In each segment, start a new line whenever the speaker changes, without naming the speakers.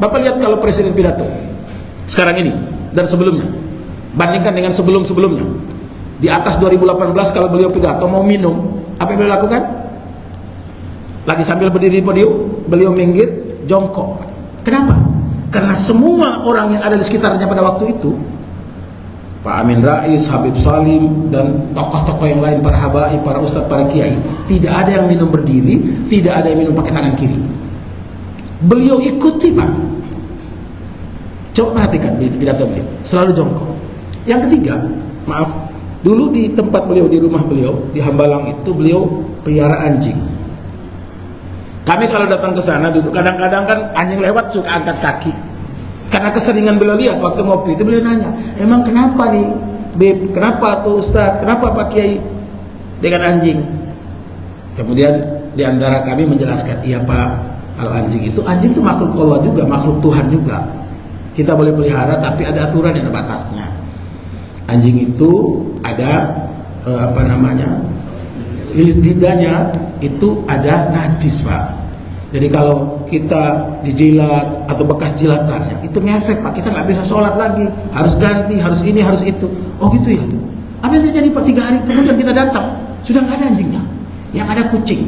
Bapak lihat kalau presiden pidato sekarang ini dan sebelumnya, bandingkan dengan sebelum-sebelumnya. Di atas 2018 kalau beliau pidato mau minum, apa yang beliau lakukan? Lagi sambil berdiri di podium, beliau minggir, jongkok. Kenapa? Karena semua orang yang ada di sekitarnya pada waktu itu, Pak Amin Rais, Habib Salim, dan tokoh-tokoh yang lain, para habaib, para ustadz, para kiai, tidak ada yang minum berdiri, tidak ada yang minum pakai tangan kiri. Beliau ikuti, Pak. Coba perhatikan pidato beliau, selalu jongkok. Yang ketiga, maaf, dulu di tempat beliau, di rumah beliau, di Hambalang itu beliau pelihara anjing. Kami kalau datang ke sana duduk, kadang-kadang kan anjing lewat suka angkat kaki. Karena keseringan beliau lihat waktu ngopi itu, beliau nanya, emang kenapa nih Beb, kenapa tuh Ustadz, kenapa Pak Kiai dengan anjing? Kemudian diantara kami menjelaskan, iya Pak, kalau anjing itu makhluk Allah juga, makhluk Tuhan juga. Kita boleh pelihara tapi ada aturan dan ada batasnya. Anjing itu ada lidahnya itu ada najis, Pak. Jadi kalau kita dijilat atau bekas jilatannya itu ngefek, Pak. Kita nggak bisa sholat lagi, harus ganti, harus ini, harus itu. Oh gitu ya. Apa yang terjadi Pak? 3 hari kemudian kita datang, sudah nggak ada anjingnya, yang ada kucing.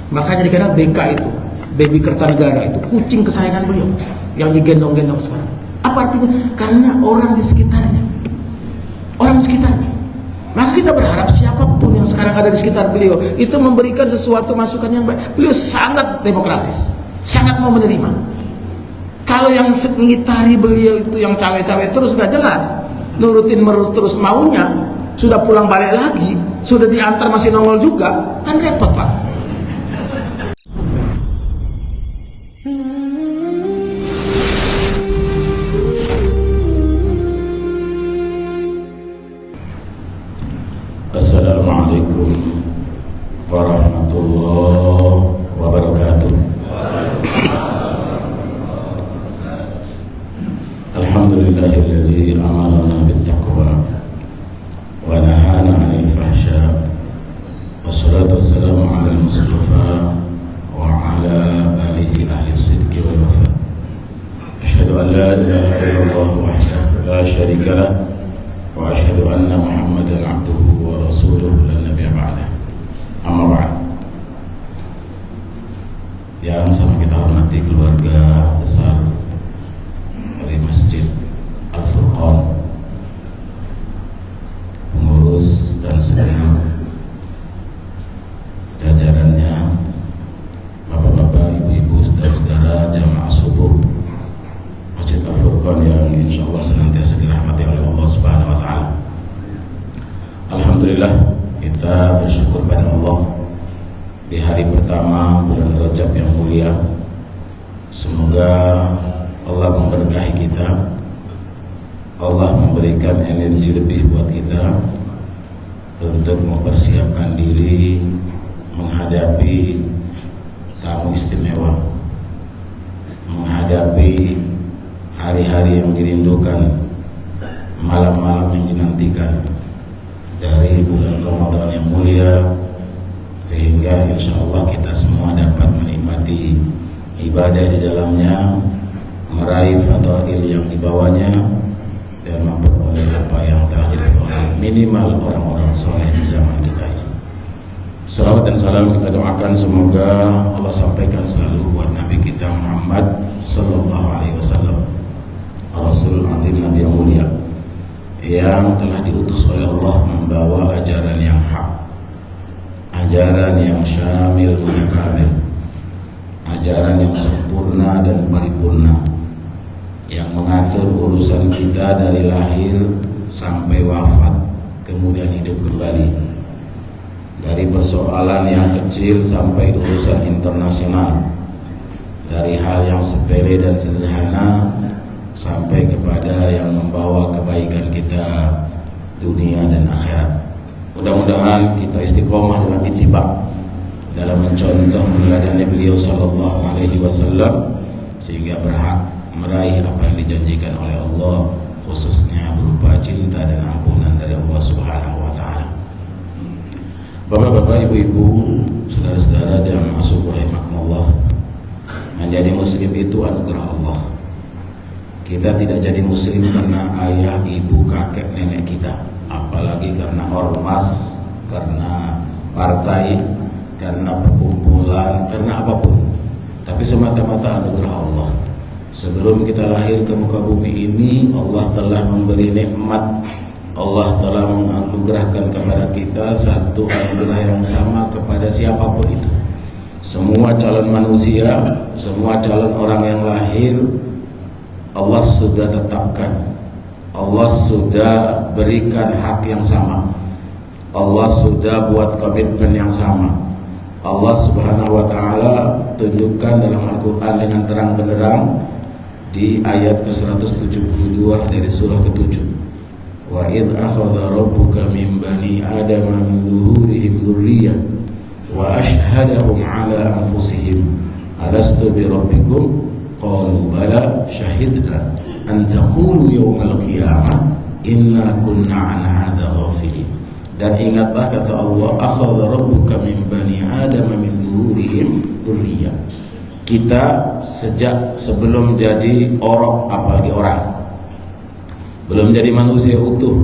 Makanya dikenal BK itu, Baby Kertanegara itu, kucing kesayangan beliau yang digendong-gendong sekarang. Apa artinya? Karena orang di sekitarnya, orang di sekitarnya. Maka kita berharap siapapun yang sekarang ada di sekitar beliau itu memberikan sesuatu masukan yang baik. Beliau sangat demokratis, sangat mau menerima. Kalau yang mengitari beliau itu yang cawe-cawe terus gak jelas, nurutin terus maunya, sudah pulang balik lagi, sudah diantar masih nongol juga, kan repot Pak. Assalamualaikum warahmatullahi wabarakatuh. Alhamdulillahilladzi amarana bittaqwa wa nahana 'anil fahsya. Wassalatu wassalamu 'alal mustafa wa 'ala alihi ahli sidqi wal wafa. Asyhadu an la ilaha illallah wahdahu la syarika lah wa asyhadu anna Muhammadan 'abduhu wa rasuluhu la nabiyya ba'dah. Amma ba'd. Yang sama kita hormati keluarga besar dari Masjid Al-Furqan, pengurus dan segenap jajarannya, bapak-bapak, ibu-ibu, saudara-saudara jamaah subuh Masjid Al-Furqan yang insyaallah senantiasa dirahmati oleh Allah Subhanahu wa taala. Alhamdulillah, kita bersyukur pada Allah di hari pertama bulan Rajab yang mulia. Semoga Allah memberkahi kita, Allah memberikan energi lebih buat kita untuk mempersiapkan diri menghadapi tamu istimewa, menghadapi hari-hari yang dirindukan, malam-malam yang dinantikan dari bulan Ramadan yang mulia, sehingga insya Allah kita semua dapat menikmati ibadah di dalamnya, meraih fadail yang dibawanya, dan memperoleh apa yang telah diperoleh minimal orang-orang soleh di zaman kita ini. Salawat dan salam kita doakan semoga Allah sampaikan selalu buat Nabi kita Muhammad Sallallahu Alaihi Wasallam, Rasul Azim, Nabi yang mulia, yang telah diutus oleh Allah membawa ajaran yang hak, ajaran yang syamil mutakamil, ajaran yang sempurna dan paripurna, yang mengatur urusan kita dari lahir sampai wafat, kemudian hidup kembali, dari persoalan yang kecil sampai urusan internasional, dari hal yang sepele dan sederhana sampai kepada yang membawa kebaikan kita dunia dan akhirat. Mudah-mudahan kita istiqomah dalam ittiba, dalam mencontoh meneladani beliau sallallahu alaihi wasallam, sehingga berhak meraih apa yang dijanjikan oleh Allah, khususnya berupa cinta dan ampunan dari Allah Subhanahu wa taala. Bapak-bapak, ibu-ibu, saudara-saudara jamaah subuh rahimakumullah, menjadi muslim itu anugerah Allah. Kita tidak jadi muslim karena ayah, ibu, kakek, nenek kita, apalagi karena ormas, karena partai, karena perkumpulan, karena apapun, tapi semata-mata anugerah Allah. Sebelum kita lahir ke muka bumi ini, Allah telah memberi nikmat, Allah telah menganugerahkan kepada kita satu anugerah yang sama kepada siapapun itu. Semua calon manusia, semua calon orang yang lahir, Allah sudah tetapkan, Allah sudah berikan hak yang sama, Allah sudah buat komitmen yang sama. Allah Subhanahu wa Ta'ala tunjukkan dalam Al-Quran dengan terang benderang di ayat ke-172 dari surah ke-7. Wa idh akhadha rabbuka min bani adama min zuhurihim dzurriyyah wa ashhadahum ala anfusihim alastu bi rabbikum qalu bala syahidna an taqulu yawmal qiyamah inna kunna an hadza ghafilin. Dan ingatlah kata Allah, akhadha rabbuka min bani adama min zuhurihim dzurriyyah. Kita sejak sebelum jadi orok, apalagi orang, belum jadi manusia utuh,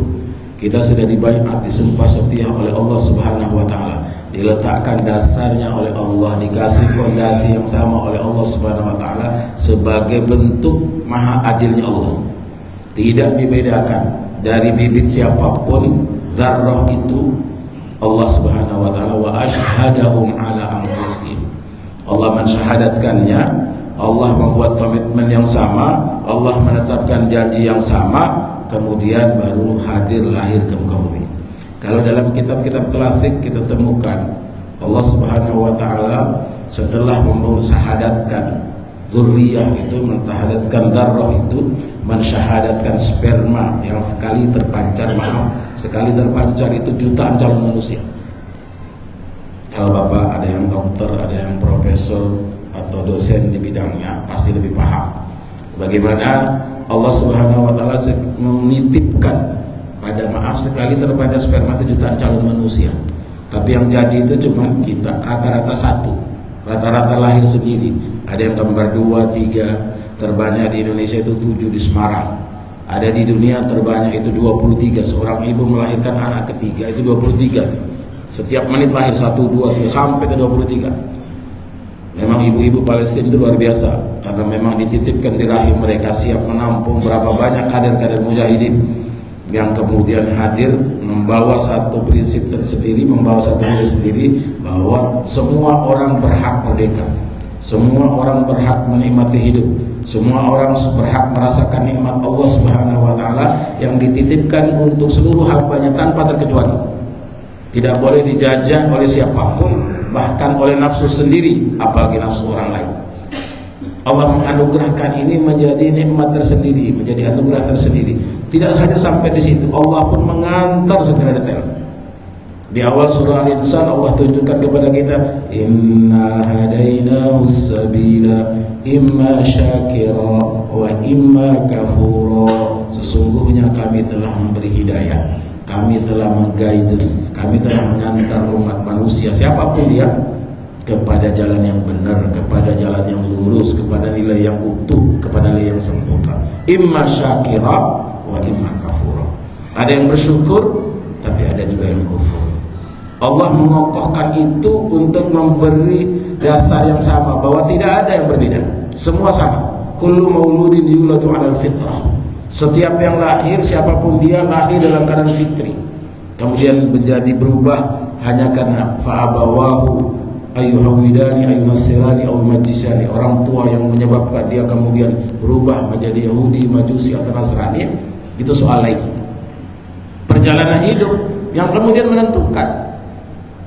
kita sudah dibaiat, disumpah setia oleh Allah Subhanahu wa Ta'ala, diletakkan dasarnya oleh Allah, dikasih fondasi yang sama oleh Allah Subhanahu wa Ta'ala sebagai bentuk maha adilnya Allah. Tidak dibedakan dari bibit siapapun, dzarrah itu Allah Subhanahu wa Ta'ala wa asyhadahum ala anfusihim. Allah mensyahadatkannya, Allah membuat komitmen yang sama, Allah menetapkan janji yang sama, kemudian baru hadir lahir ke muka bumi. Kalau dalam kitab-kitab klasik kita temukan Allah Subhanahu wa Ta'ala setelah mensyahadatkan dzurriyah itu, mensyahadatkan dzarrah itu, mensyahadatkan sperma yang sekali terpancar, sekali terpancar itu jutaan calon manusia. Kalau Bapak ada yang dokter, ada yang profesor atau dosen di bidangnya, pasti lebih paham bagaimana Allah Subhanahu wa Ta'ala menitipkan pada, maaf, sekali terpancar sperma itu jutaan calon manusia, tapi yang jadi itu cuma kita, rata-rata satu, rata-rata lahir sendiri. Ada yang kembar 2, 3, terbanyak di Indonesia itu 7 di Semarang. Ada di dunia terbanyak itu 23, seorang ibu melahirkan anak ketiga itu 23. Setiap menit lahir 1, 2, 3 sampai ke 23. Memang ibu-ibu Palestina itu luar biasa, karena memang dititipkan di rahim mereka, siap menampung berapa banyak kader-kader mujahidin yang kemudian hadir membawa satu prinsip tersendiri, membawa satu nilai sendiri, bahwa semua orang berhak merdeka, semua orang berhak menikmati hidup, semua orang berhak merasakan nikmat Allah Subhanahu wa Ta'ala yang dititipkan untuk seluruh hambanya tanpa terkecuali. Tidak boleh dijajah oleh siapapun, bahkan oleh nafsu sendiri, apalagi nafsu orang lain. Allah menganugerahkan ini menjadi nikmat tersendiri, menjadi anugerah tersendiri. Tidak hanya sampai di situ, Allah pun mengantar secara detail. Di awal surah Al-Insan Allah tunjukkan kepada kita, inna hadainahu sabila imma syakira wa imma kafura. Sesungguhnya kami telah memberi hidayah, kami telah mengguide, kami telah mengantar umat manusia siapapun dia kepada jalan yang benar, kepada jalan yang lurus, kepada nilai yang utuh, kepada nilai yang sempurna. Imma syakira wa imma kafura. Ada yang bersyukur, tapi ada juga yang kufur. Allah mengokohkan itu untuk memberi dasar yang sama, bahwa tidak ada yang berbeda, semua sama. Kullu mauludin yuladu 'alal fitrah. Setiap yang lahir, siapapun dia, lahir dalam keadaan fitri. Kemudian menjadi berubah hanya karena fa'abawahu ayyuhawidani ayyunasirani ayyumajisani, orang tua yang menyebabkan dia kemudian berubah menjadi Yahudi, Majusi atau Nasrani. Itu soal lain. Perjalanan hidup yang kemudian menentukan.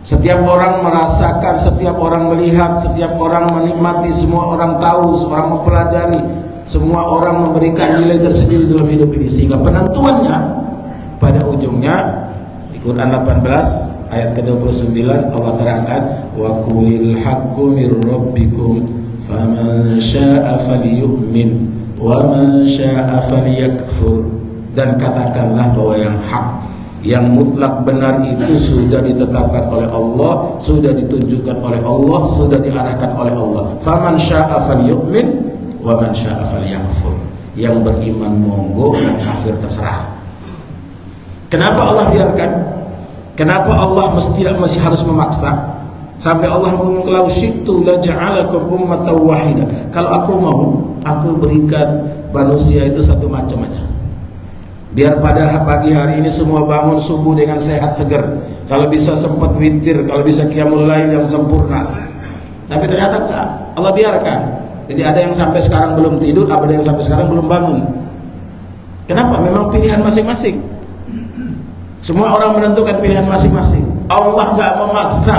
Setiap orang merasakan, setiap orang melihat, setiap orang menikmati, semua orang tahu, semua orang mempelajari, semua orang memberikan nilai tersendiri dalam hidup ini, sehingga penentuannya pada ujungnya di Quran 18 ayat ke-29 Allah terangkan, wa qulil haqqu mir rabbikum faman syaa'a falyu'min wa man syaa'a falyakfur. Dan katakanlah bahwa yang hak, yang mutlak benar itu sudah ditetapkan oleh Allah, sudah ditunjukkan oleh Allah, sudah diarahkan oleh Allah. Faman syaa'a falyu'min wa man syaa'a falyakfur. yang beriman monggo, yang kafir terserah. Kenapa Allah biarkan? Kenapa Allah masih harus memaksa? Sampai Allah ngomong, "Lau syi'tu la ja'alakum ummatan wahida." Kalau aku mau, aku berikan manusia itu satu macam aja. Biar pada pagi hari ini semua bangun subuh dengan sehat segar. Kalau bisa sempat witir, kalau bisa qiyamul lail yang sempurna. Tapi ternyata enggak, Allah biarkan. Jadi ada yang sampai sekarang belum tidur, ada yang sampai sekarang belum bangun. Kenapa? Memang pilihan masing-masing. Semua orang menentukan pilihan masing-masing. Allah enggak memaksa.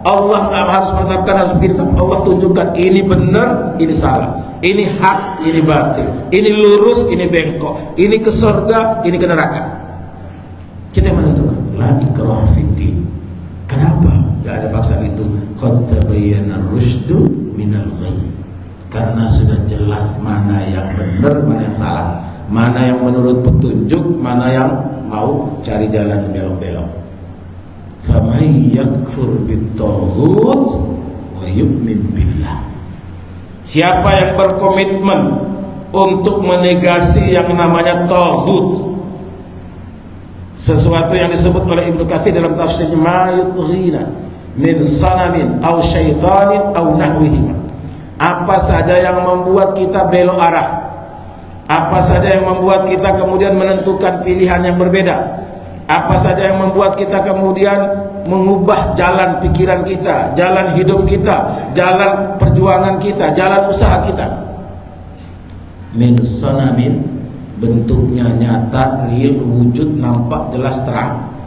Allah nggak harus menetapkan, harus begini. Allah tunjukkan ini benar, ini salah, ini hak, ini batil, ini lurus, ini bengkok, ini ke surga, ini ke neraka. Kita yang menentukan. La ikraha fiddin. Kenapa nggak ada paksaan itu? Qad tabayyana ar-rusydu minal ghayy. Karena sudah jelas mana yang benar, mana yang salah, mana yang menurut petunjuk, mana yang mau cari jalan belok-belok. Faman yakfur bit-taghut wa yu'min billah. Siapa yang berkomitmen untuk menegasi yang namanya taghut, sesuatu yang disebut oleh Ibnu Katsir dalam tafsirnya, ma yudghina min sanamin aw syaitanin aw nahwihima. Apa saja yang membuat kita belok arah, apa saja yang membuat kita kemudian menentukan pilihan yang berbeda, apa saja yang membuat kita kemudian mengubah jalan pikiran kita, jalan hidup kita, jalan perjuangan kita, jalan usaha kita. Min sanamin, bentuknya nyata, real, wujud, nampak, jelas, terang.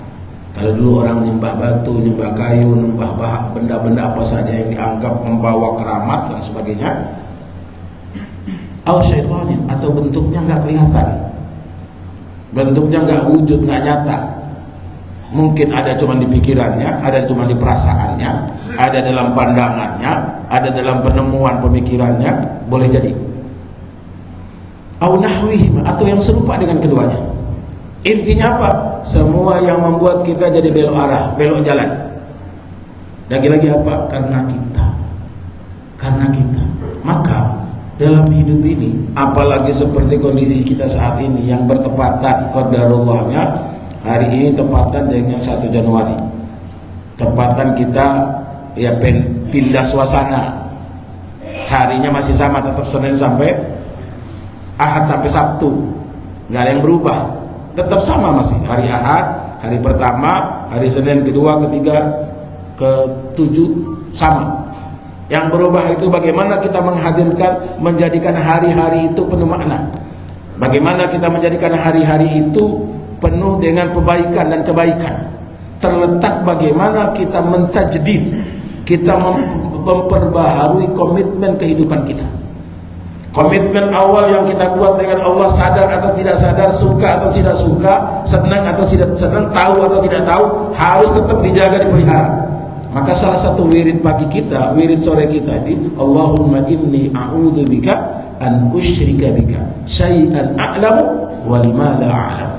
Kalau dulu orang nyembah batu, nyembah kayu, nyembah benda-benda apa saja yang dianggap membawa keramat dan sebagainya. Au syaitanin, atau bentuknya nggak kelihatan, bentuknya nggak wujud, nggak nyata. Mungkin ada cuma di pikirannya, ada cuma di perasaannya, ada dalam pandangannya, ada dalam penemuan pemikirannya, boleh jadi. Au nahwihim, atau yang serupa dengan keduanya. Intinya apa? Semua yang membuat kita jadi belok arah, belok jalan. Lagi-lagi apa? Karena kita. Maka dalam hidup ini, apalagi seperti kondisi kita saat ini yang bertepatan qadarullahnya, hari ini tepatan dengan 1 Januari. Tepatan kita ya pindah suasana. Harinya masih sama, tetap Senin sampai Ahad sampai Sabtu. Enggak ada yang berubah. Tetap sama masih. Hari Ahad, hari pertama, hari Senin kedua, ketiga, ke-7 sama. Yang berubah itu bagaimana kita menghadirkan, menjadikan hari-hari itu penuh makna. Bagaimana kita menjadikan hari-hari itu penuh dengan kebaikan dan kebaikan. Terletak bagaimana kita mentajdid, kita memperbaharui komitmen kehidupan kita. Komitmen awal yang kita buat dengan Allah, sadar atau tidak sadar, suka atau tidak suka, senang atau tidak senang, tahu atau tidak tahu, harus tetap dijaga, dipelihara. Maka salah satu wirid pagi kita, wirid sore kita itu, Allahumma inni a'udzubika an usyrika bika syai'an a'lamu wa lima la a'lamu.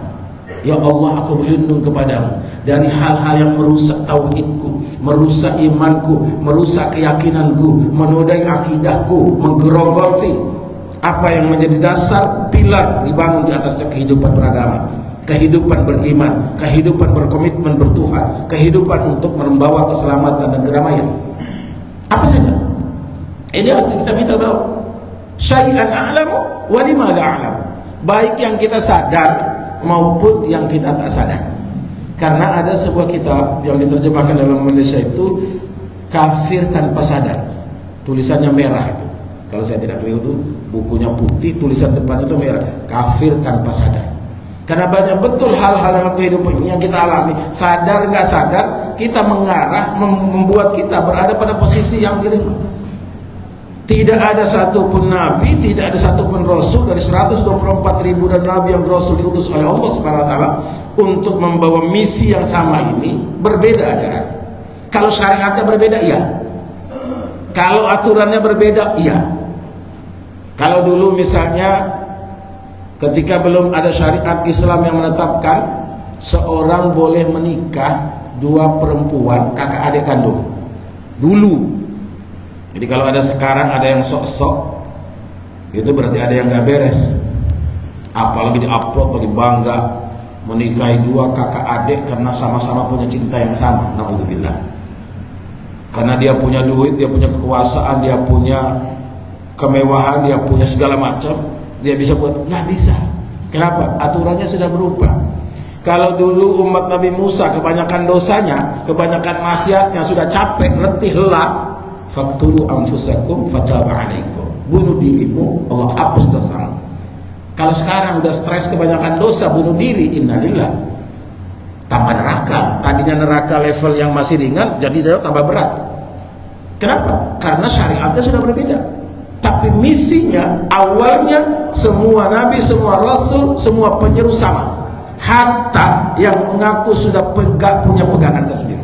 Ya Allah, aku berlindung kepadamu dari hal-hal yang merusak tauhidku, merusak imanku, merusak keyakinanku, menodai akidahku, menggerogoti apa yang menjadi dasar pilar dibangun di atasnya kehidupan beragama, kehidupan beriman, kehidupan berkomitmen bertuhan, kehidupan untuk membawa keselamatan dan kedamaian. Apa saja ini harus kita minta berdoa. Syai'an a'lamu wa lima la a'lamu. Baik yang kita sadar maupun yang kita tak sadar. Karena ada sebuah kitab yang diterjemahkan dalam Malaysia itu, Kafir Tanpa Sadar. Tulisannya merah itu. Kalau saya tidak keliru itu bukunya putih, tulisan depan itu merah. Kafir Tanpa Sadar. Karena banyak betul hal-hal dalam kehidupan ini yang kita alami, sadar nggak sadar, kita mengarah, membuat kita berada pada posisi yang dilema. Tidak ada satupun nabi, tidak ada satupun rasul dari 124.000 dan nabi yang rasul diutus oleh Allah Subhanahu wa taala untuk membawa misi yang sama ini, berbeda ajaran. Kalau syariatnya berbeda, iya. Kalau aturannya berbeda, iya. Kalau dulu misalnya ketika belum ada syariat Islam yang menetapkan seorang boleh menikah 2 perempuan kakak adik kandung dulu. Jadi kalau ada sekarang ada yang sok-sok, itu berarti ada yang nggak beres. apalagi diupload lagi bangga menikahi dua kakak adik karena sama-sama punya cinta yang sama. Naudzubillah. Karena dia punya duit, dia punya kekuasaan, dia punya kemewahan, dia punya segala macam, dia bisa buat. Nggak bisa. Kenapa? Aturannya sudah berubah. Kalau dulu umat Nabi Musa kebanyakan dosanya, kebanyakan maksiatnya, sudah capek, letih, lelah, faqtulu anfusakum fataba alaikum, bunuh dirimu, Allah hapus dosamu. Kalau sekarang udah stres kebanyakan dosa, bunuh diri, innalillah, tambah neraka. Tadinya neraka level yang masih ringan, jadi dia tambah berat. Kenapa? Karena syariatnya sudah berbeda. Tapi misinya, awalnya semua nabi, semua rasul, semua penyeru sama. Hatta yang mengaku sudah punya pegangan tersendiri,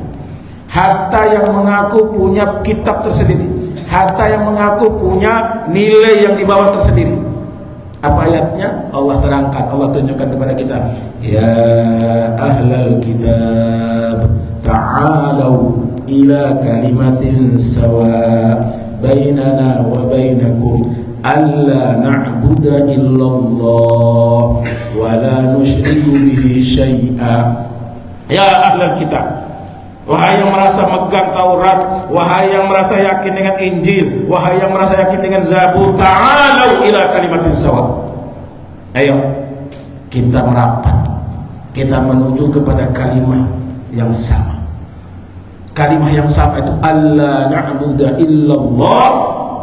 hatta yang mengaku punya kitab tersendiri, hatta yang mengaku punya nilai yang dibawa tersendiri. Apa ayatnya? Allah terangkan, Allah tunjukkan kepada kita, ya ahlal kitab ta'alau ila kalimatin sawa bainana wa bainakum alla na'budu illallah wa la nusyriku bihi syai'a. Ya ahlal kitab, wahai yang merasa megang Taurat, wahai yang merasa yakin dengan Injil, wahai yang merasa yakin dengan Zabur, ta'alau ila kalimatin sawa. Ayo kita merapat, kita menuju kepada kalimat yang sama. Kalimat yang sama itu alla na'budu illallah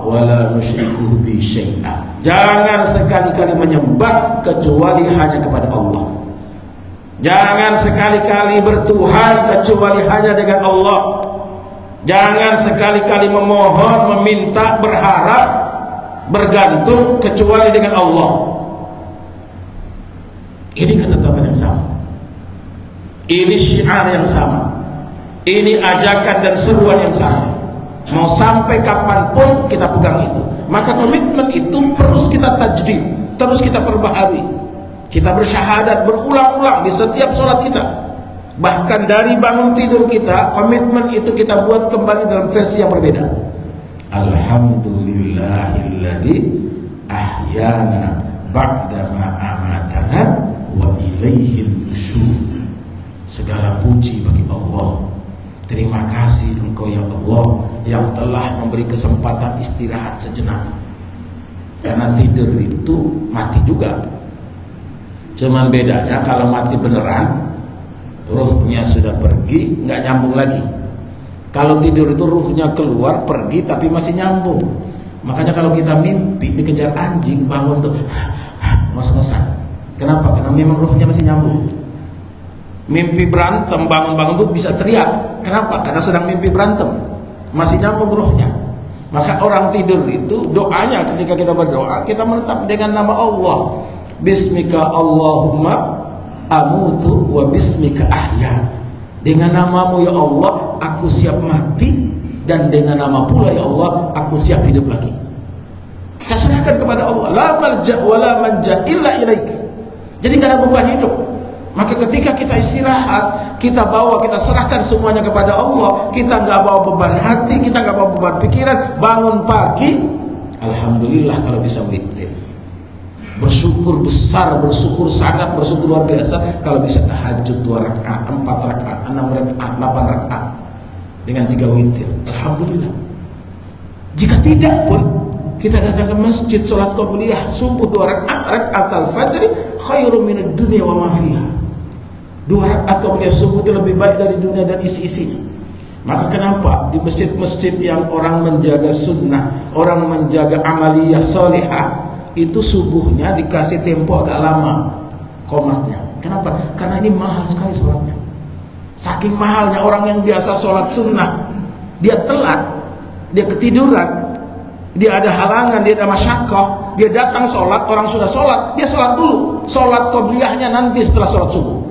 wa la nusyriku bi syai'a. Jangan sekali-kali menyembah kecuali hanya kepada Allah. Jangan sekali-kali bertuhan kecuali hanya dengan Allah. Jangan sekali-kali memohon, meminta, berharap, bergantung kecuali dengan Allah. Ini ketetapan yang sama. Ini syiar yang sama. Ini ajakan dan seruan yang sama. Mau sampai kapanpun kita pegang itu. Maka komitmen itu terus kita tajdid, terus kita perbaharui. Kita bersyahadat berulang-ulang di setiap sholat kita. Bahkan dari bangun tidur kita, komitmen itu kita buat kembali dalam versi yang berbeda. Alhamdulillahilladzi ahyana ba'dama amatana wa ilaihil nusyur. Segala puji bagi Allah. Terima kasih Engkau ya Allah yang telah memberi kesempatan istirahat sejenak. Karena tidur itu mati juga. Cuman bedanya kalau mati beneran, ruhnya sudah pergi, nggak nyambung lagi. Kalau tidur itu ruhnya keluar, pergi, tapi masih nyambung. Makanya kalau kita mimpi dikejar anjing, bangun tuh ngos-ngosan. Kenapa? Karena memang ruhnya masih nyambung. Mimpi berantem, bangun-bangun tuh bisa teriak. Kenapa? Karena sedang mimpi berantem, masih nyambung ruhnya. Maka orang tidur itu doanya ketika kita berdoa, kita menetap dengan nama Allah. Bismika Allahumma amutu wa bismika ahya. Dengan namamu ya Allah aku siap mati, dan dengan nama pula ya Allah aku siap hidup lagi. Saya serahkan kepada Allah. La malja wa la manja illa ilaik. Jadi gak ada beban hidup. Maka ketika kita istirahat, kita bawa, kita serahkan semuanya kepada Allah. Kita gak bawa beban hati, kita gak bawa beban pikiran. Bangun pagi, alhamdulillah kalau bisa witir. Bersyukur besar, bersyukur sangat, bersyukur luar biasa kalau bisa tahajud 2 rakaat, 4 rakaat, 6 rakaat, 8 rakaat dengan 3 witir. Alhamdulillah. Jika tidak pun kita datang ke masjid, sholat qabliyah subuh 2 rakaat, rakaat al-fajr khairum minad dunya wa ma fiha. 2 rakaat qabliyah subuh itu lebih baik dari dunia dan isi-isinya. Maka kenapa di masjid-masjid yang orang menjaga sunnah, orang menjaga amaliyah salihah, itu subuhnya dikasih tempo agak lama qomatnya. Kenapa? Karena ini mahal sekali sholatnya. Saking mahalnya, orang yang biasa sholat sunnah, dia telat, dia ketiduran, dia ada halangan, dia ada masyakoh, dia datang sholat, orang sudah sholat, dia sholat dulu, sholat qobliyahnya nanti setelah sholat subuh.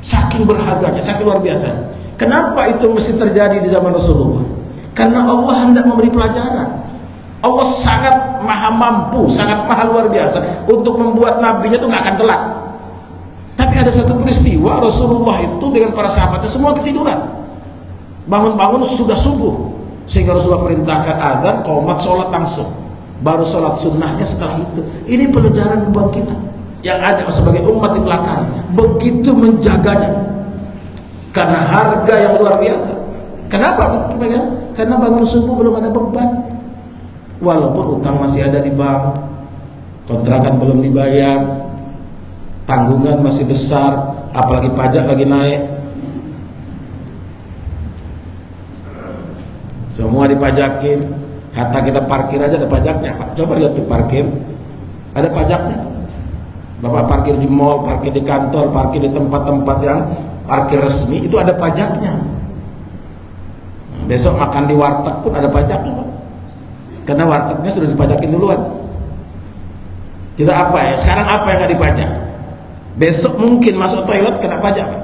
Saking berharganya, saking luar biasa. Kenapa itu mesti terjadi di zaman Rasulullah? Karena Allah hendak memberi pelajaran. Allah sangat maha mampu, sangat maha luar biasa untuk membuat nabinya itu gak akan telat. Tapi ada satu peristiwa, Rasulullah itu dengan para sahabatnya semua ketiduran. Bangun-bangun sudah subuh, sehingga Rasulullah perintahkan adzan, qomat, sholat langsung. Baru sholat sunnahnya setelah itu. Ini pelajaran buat kita. yang ada sebagai umat di belakang begitu menjaganya karena harga yang luar biasa. Kenapa? Karena bangun subuh belum ada beban, walaupun utang masih ada di bank, kontrakan belum dibayar, tanggungan masih besar, apalagi pajak lagi naik, semua dipajakin. Hatta kita parkir aja ada pajaknya, Pak. Coba lihat tuh parkir, ada pajaknya. Bapak parkir di mall, parkir di kantor, parkir di tempat-tempat yang parkir resmi, itu ada pajaknya. Nah, besok makan di warteg pun ada pajaknya, Pak. Karena wartegnya sudah dipajakin duluan. Kita apa ya? Sekarang apa yang nggak dipajak? Besok mungkin masuk toilet kena pajak, Pak.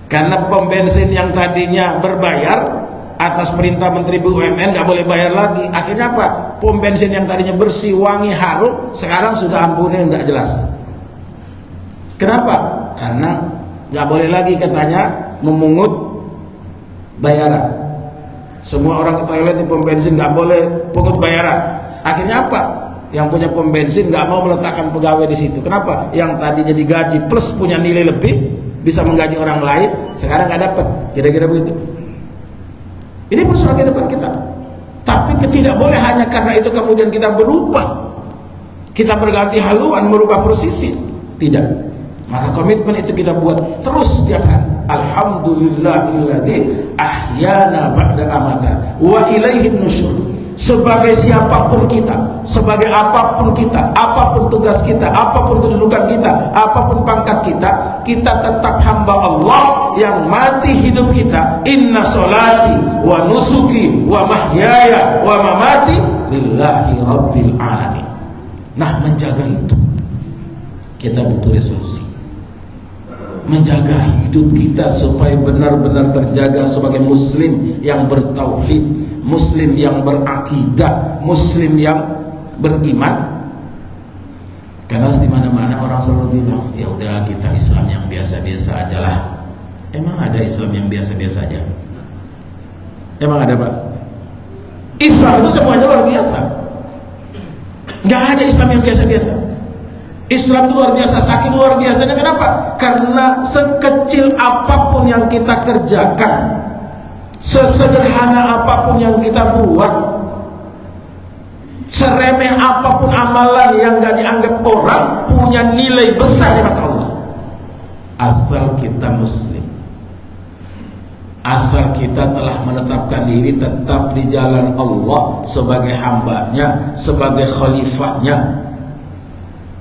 Karena pom bensin yang tadinya berbayar atas perintah Menteri BUMN nggak boleh bayar lagi. Akhirnya apa? Pom bensin yang tadinya bersih, wangi, harum, sekarang sudah ampuni nggak jelas. Kenapa? Karena nggak boleh lagi katanya memungut bayaran. Semua orang ke toilet di pom bensin nggak boleh pungut bayaran. Akhirnya apa? Yang punya pom bensin nggak mau meletakkan pegawai di situ. Kenapa? Yang tadinya digaji plus punya nilai lebih, bisa menggaji orang lain, sekarang nggak dapat. Kira-kira begitu. Ini persoalan kehidupan kita. Tapi tidak boleh hanya karena itu kemudian kita berubah, kita berganti haluan, merubah posisi. Tidak. Maka komitmen itu kita buat terus setiap hari. Alhamdulillahilladzi ahyana ba'da amata wa ilaihin nusyur. Sebagai siapapun kita, sebagai apapun kita, apapun tugas kita, apapun kedudukan kita, apapun pangkat kita, kita tetap hamba Allah yang mati hidup kita. Inna sholati wa nusuki wa mahyaya wa mamati lillahi rabbil alamin. Nah, menjaga itu kita butuh resolusi. Menjaga hidup kita supaya benar-benar terjaga sebagai muslim yang bertauhid, muslim yang berakidah, muslim yang beriman. Karena di mana-mana orang selalu bilang, ya udah kita Islam yang biasa-biasa aja lah. Emang ada Islam yang biasa-biasa aja? Emang ada, Pak? Islam itu semuanya luar biasa. Nggak ada Islam yang biasa-biasa. Islam itu luar biasa, saking luar biasanya. Kenapa? Karena sekecil apapun yang kita kerjakan, sesederhana apapun yang kita buat, seremeh apapun amalan yang gak dianggap orang, punya nilai besar di mata Allah. Asal kita muslim, asal kita telah menetapkan diri tetap di jalan Allah sebagai hambanya, sebagai khalifahnya,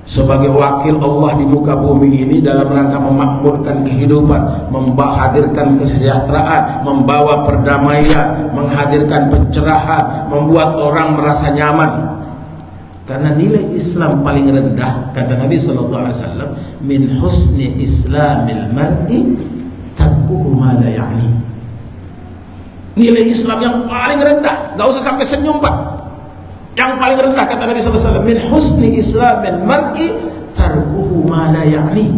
sebagai wakil Allah di muka bumi ini dalam rangka memakmurkan kehidupan, menghadirkan kesejahteraan, membawa perdamaian, menghadirkan pencerahan, membuat orang merasa nyaman. Karena nilai Islam paling rendah, kata Nabi SAW, min husni islamil mar'i tarkuhu ma la ya'ni. Nilai Islam yang paling rendah, gak usah sampai senyum, Pak. Yang paling rendah, kata Nabi SAW, min husni islamil mar'i tarkuhu ma la ya'ni.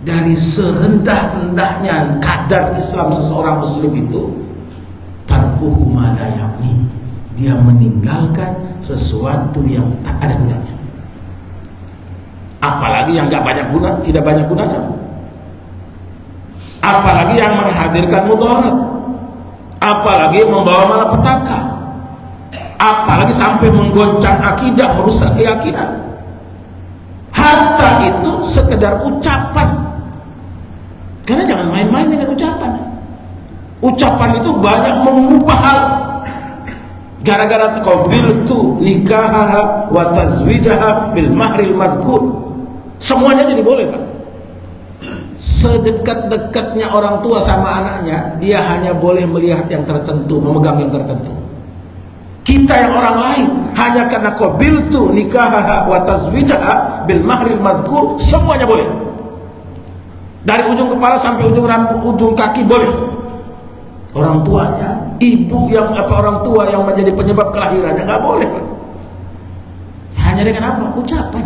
Dari serendah-rendahnya kadar Islam seseorang muslim itu, tarkuhu ma la ya'ni, dia meninggalkan sesuatu yang tak ada gunanya. Apalagi yang gak banyak guna, tidak banyak gunanya. Apalagi yang menghadirkan mudarat, apalagi yang membawa malapetaka, apalagi sampai menggoncang akidah, merusak keyakinan. Harta itu sekedar ucapan. Karena jangan main-main dengan ucapan. Ucapan itu banyak mengubah hal. Gara-gara qabiltu nikahaha wa tazwijaha bil mahril madhkur, semuanya jadi boleh, Pak. Sedekat-dekatnya orang tua sama anaknya, dia hanya boleh melihat yang tertentu, memegang yang tertentu. Kita yang orang lain, hanya karena qabiltu nikahaha wa tazwijaha bil mahril madhkur, semuanya boleh. Dari ujung kepala sampai ujung rambut, ujung kaki boleh. Orang tuanya, ibu yang orang tua yang menjadi penyebab kelahirannya nggak boleh, Pak. Hanya dengan apa? Ucapan.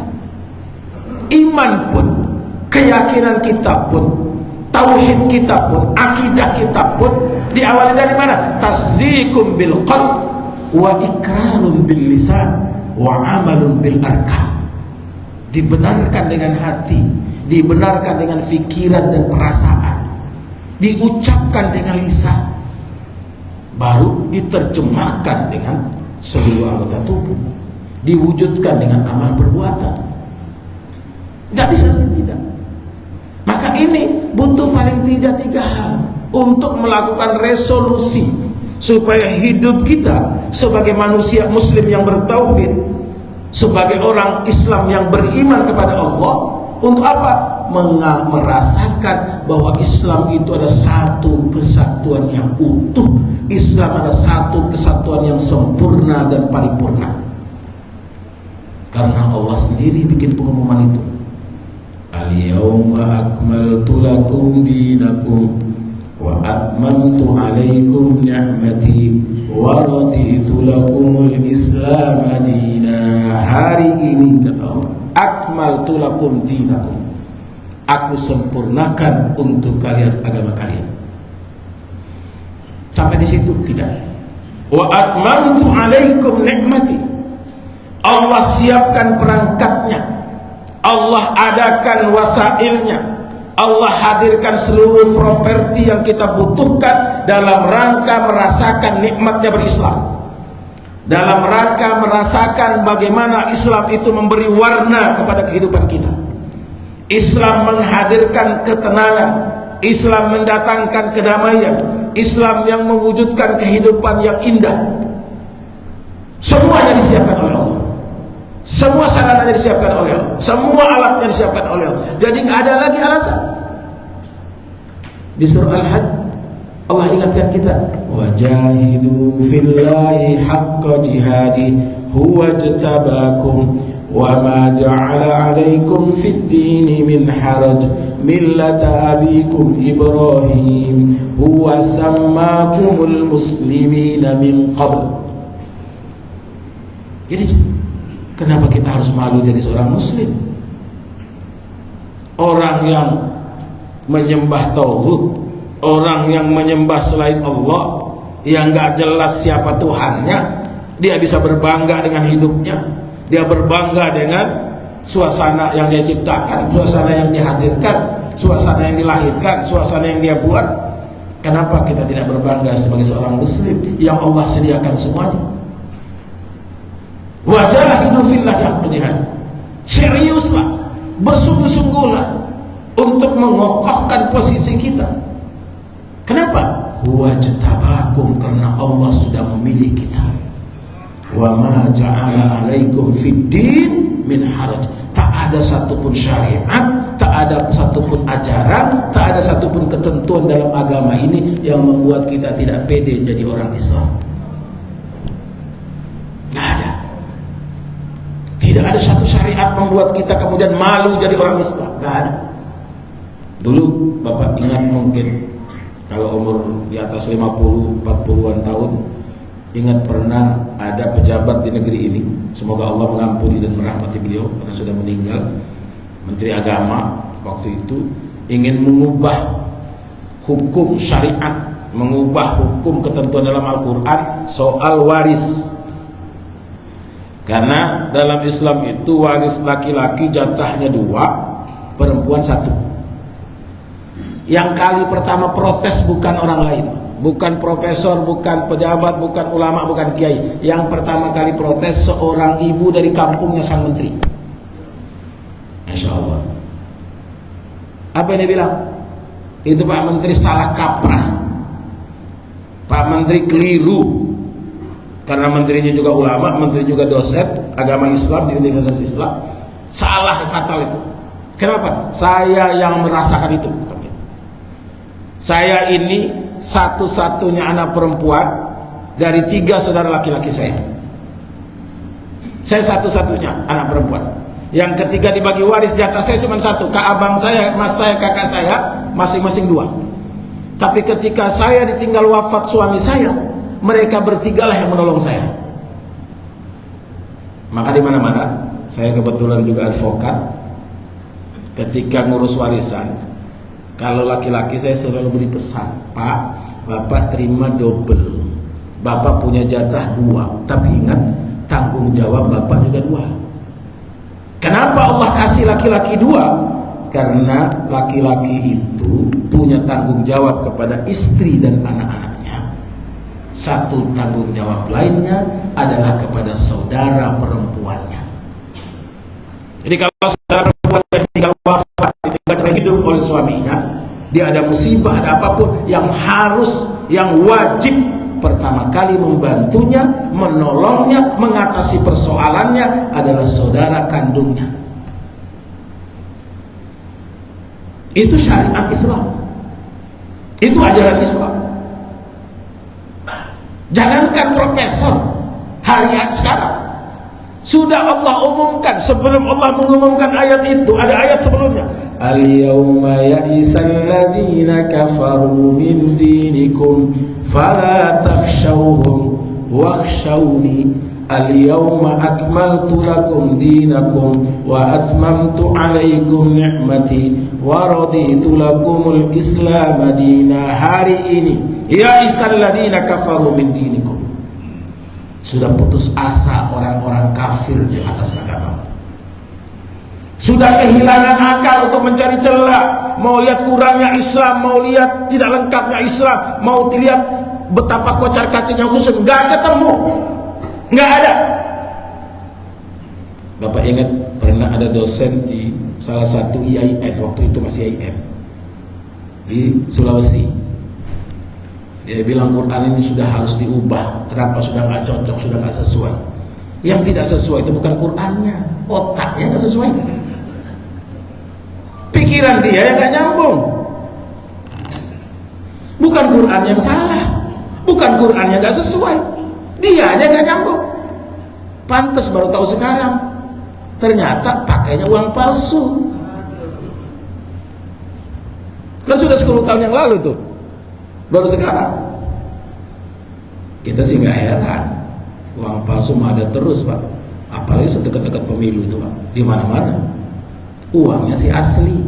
Iman pun, keyakinan kita pun, tauhid kita pun, akidah kita pun diawali dari mana? Tasdiqum bil qalb wa ikrarun bil lisan wa amalun bil arkan. Dibenarkan dengan hati, dibenarkan dengan pikiran dan perasaan, diucapkan dengan lisan, baru diterjemahkan dengan seluruh anggota tubuh, diwujudkan dengan amal perbuatan. Tidak bisa tidak. Maka ini butuh paling tidak 3 hal untuk melakukan resolusi supaya hidup kita sebagai manusia muslim yang bertauhid, sebagai orang Islam yang beriman kepada Allah. Untuk apa? Merasakan bahwa Islam itu ada satu kesatuan yang utuh, Islam ada satu kesatuan yang sempurna dan paripurna. Karena Allah sendiri bikin pengumuman itu. Al-yawma akmaltu lakum dinakum wa atmamtu alaikum ni'mati wa raditu lakumul islam dina. Hari ini kata Allah, akmaltu lakum dinakum, aku sempurnakan untuk kalian agama kalian. Sampai di situ tidak. Wa atmamtu alaikum ni'mati, Allah siapkan perangkatnya, Allah adakan wasailnya, Allah hadirkan seluruh properti yang kita butuhkan dalam rangka merasakan nikmatnya berislam, dalam rangka merasakan bagaimana Islam itu memberi warna kepada kehidupan kita. Islam menghadirkan ketenangan, Islam mendatangkan kedamaian, Islam yang mewujudkan kehidupan yang indah. Semuanya disiapkan oleh Allah, semua sarananya disiapkan oleh Allah, semua alatnya disiapkan oleh Allah. Jadi nggak ada lagi alasan. Di surah Al-Hajj Allah ingatkan kita, wajahidu fillahi haqqa jihadi huwa jtabakum wa ma ja'ala 'alaikum fid dini min haraj millata abikum Ibrahim huwa sammakumul muslimina min qabl. Jadi kenapa kita harus malu jadi seorang muslim? Orang yang menyembah tauhid, orang yang menyembah selain Allah, yang gak jelas siapa Tuhannya, dia bisa berbangga dengan hidupnya, dia berbangga dengan suasana yang dia ciptakan, suasana yang dihadirkan, suasana yang dilahirkan, suasana yang dia buat. Kenapa kita tidak berbangga sebagai seorang muslim yang Allah sediakan semuanya? Wajahidu fillahi haqqa jihad, seriuslah, bersungguh-sungguhlah untuk mengokohkan posisi kita. Kenapa? Huwa jtabakum, karena Allah sudah memilih kita. Wa ma ja'ala 'alaikum fid din min haraj, tak ada satupun syariat, tak ada satupun ajaran, tak ada satupun ketentuan dalam agama ini yang membuat kita tidak pede jadi orang Islam. Nggak ada. Tidak ada satu syariat membuat kita kemudian malu jadi orang Islam. Nggak ada. Dulu Bapak ingat mungkin kalau umur di atas 50, 40-an tahun, ingat pernah ada pejabat di negeri ini, semoga Allah mengampuni dan merahmati beliau karena sudah meninggal, Menteri Agama waktu itu ingin mengubah hukum syariat, mengubah hukum ketentuan dalam Al-Quran soal waris. Karena dalam Islam itu waris laki-laki jatahnya 2, perempuan 1. Yang kali pertama protes bukan orang lain, bukan profesor, bukan pejabat, bukan ulama, bukan kiai. Yang pertama kali protes seorang ibu dari kampungnya sang menteri. Masya Allah. Apa yang dia bilang? Itu Pak Menteri salah kaprah, Pak Menteri keliru. Karena menterinya juga ulama, menteri juga dosen agama Islam di Universitas Islam. Salah fatal itu. Kenapa? Saya yang merasakan itu. Saya ini satu-satunya anak perempuan dari 3 saudara laki-laki saya. Saya satu-satunya anak perempuan. Yang ketiga dibagi waris jatah saya cuma 1. Kak abang saya, mas saya, kakak saya masing-masing 2. Tapi ketika saya ditinggal wafat suami saya, mereka bertigalah yang menolong saya. Maka di mana-mana, saya kebetulan juga advokat. Ketika ngurus warisan, kalau laki-laki saya selalu beri pesan, Pak, Bapak terima double. Bapak punya jatah 2, tapi ingat, tanggung jawab bapak juga dua. Kenapa Allah kasih laki-laki dua? Karena laki-laki itu punya tanggung jawab kepada istri dan anak-anaknya. Satu tanggung jawab lainnya adalah kepada saudara perempuannya. Jadi kalau saudara perempuan ditinggal wafat, ditinggal hidup oleh suaminya, dia ada musibah, ada apapun, yang wajib pertama kali membantunya, menolongnya, mengatasi persoalannya adalah saudara kandungnya. Itu syariat Islam, itu ajaran Islam. Jangankan profesor hari sekarang, sudah Allah umumkan. Sebelum Allah mengumumkan ayat itu, ada ayat sebelumnya. Al-yawma ya'isal ladzina kafaru min dinikum fala takhshawhum wakhshawni al-yawma akmaltu lakum dinakum wa atmamtu alaykum ni'mati wa raditu lakumul islam dina. Hari ini ya'isal ladzina kafaru min dinikum, sudah putus asa orang-orang kafir di atas agama. Sudah kehilangan akal untuk mencari celah. Mau lihat kurangnya Islam, mau lihat tidak lengkapnya Islam, mau lihat betapa kocar kacirnya Husain, nggak ketemu, nggak ada. Bapak ingat pernah ada dosen di salah satu IAIN, waktu itu masih IAIN di Sulawesi. Dia bilang Quran ini sudah harus diubah. Kenapa? Sudah nggak cocok, sudah nggak sesuai. Yang tidak sesuai itu bukan Qurannya, otaknya nggak sesuai. Pikiran dia yang nggak nyambung. Bukan Quran yang salah, bukan Quran yang nggak sesuai, dia aja nggak nyambung. Pantes baru tahu sekarang, ternyata pakainya uang palsu. Kan sudah 10 tahun yang lalu tuh, baru sekarang. Kita sih nggak heran, uang palsu mah ada terus Pak, apalagi sedekat-dekat pemilu itu Pak, di mana-mana uangnya sih asli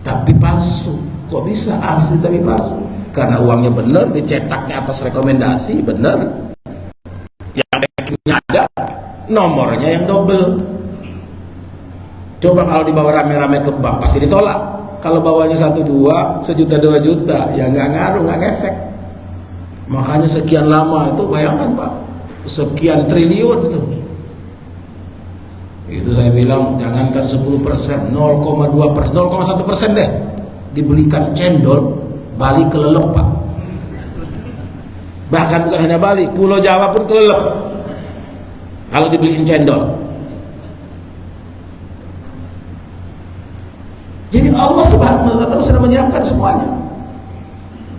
tapi palsu. Kok bisa asli tapi palsu? Karena uangnya bener, dicetaknya atas rekomendasi bener, yang backingnya ada, nomornya yang double. Coba kalau dibawa rame-rame ke bank pasti ditolak. Kalau bawanya 1-2, sejuta 2 juta, ya nggak ngaruh, nggak ngefek. Makanya sekian lama itu, bayangkan Pak, sekian triliun itu. Itu saya bilang jangankan 10%, 0,2%, 0,1% deh dibelikan cendol, Bali kelelep Pak. Bahkan bukan hanya Bali, Pulau Jawa pun kelelep kalau dibeliin cendol. Jadi Allah Subhanahu wa Ta'ala sudah menyiapkan semuanya.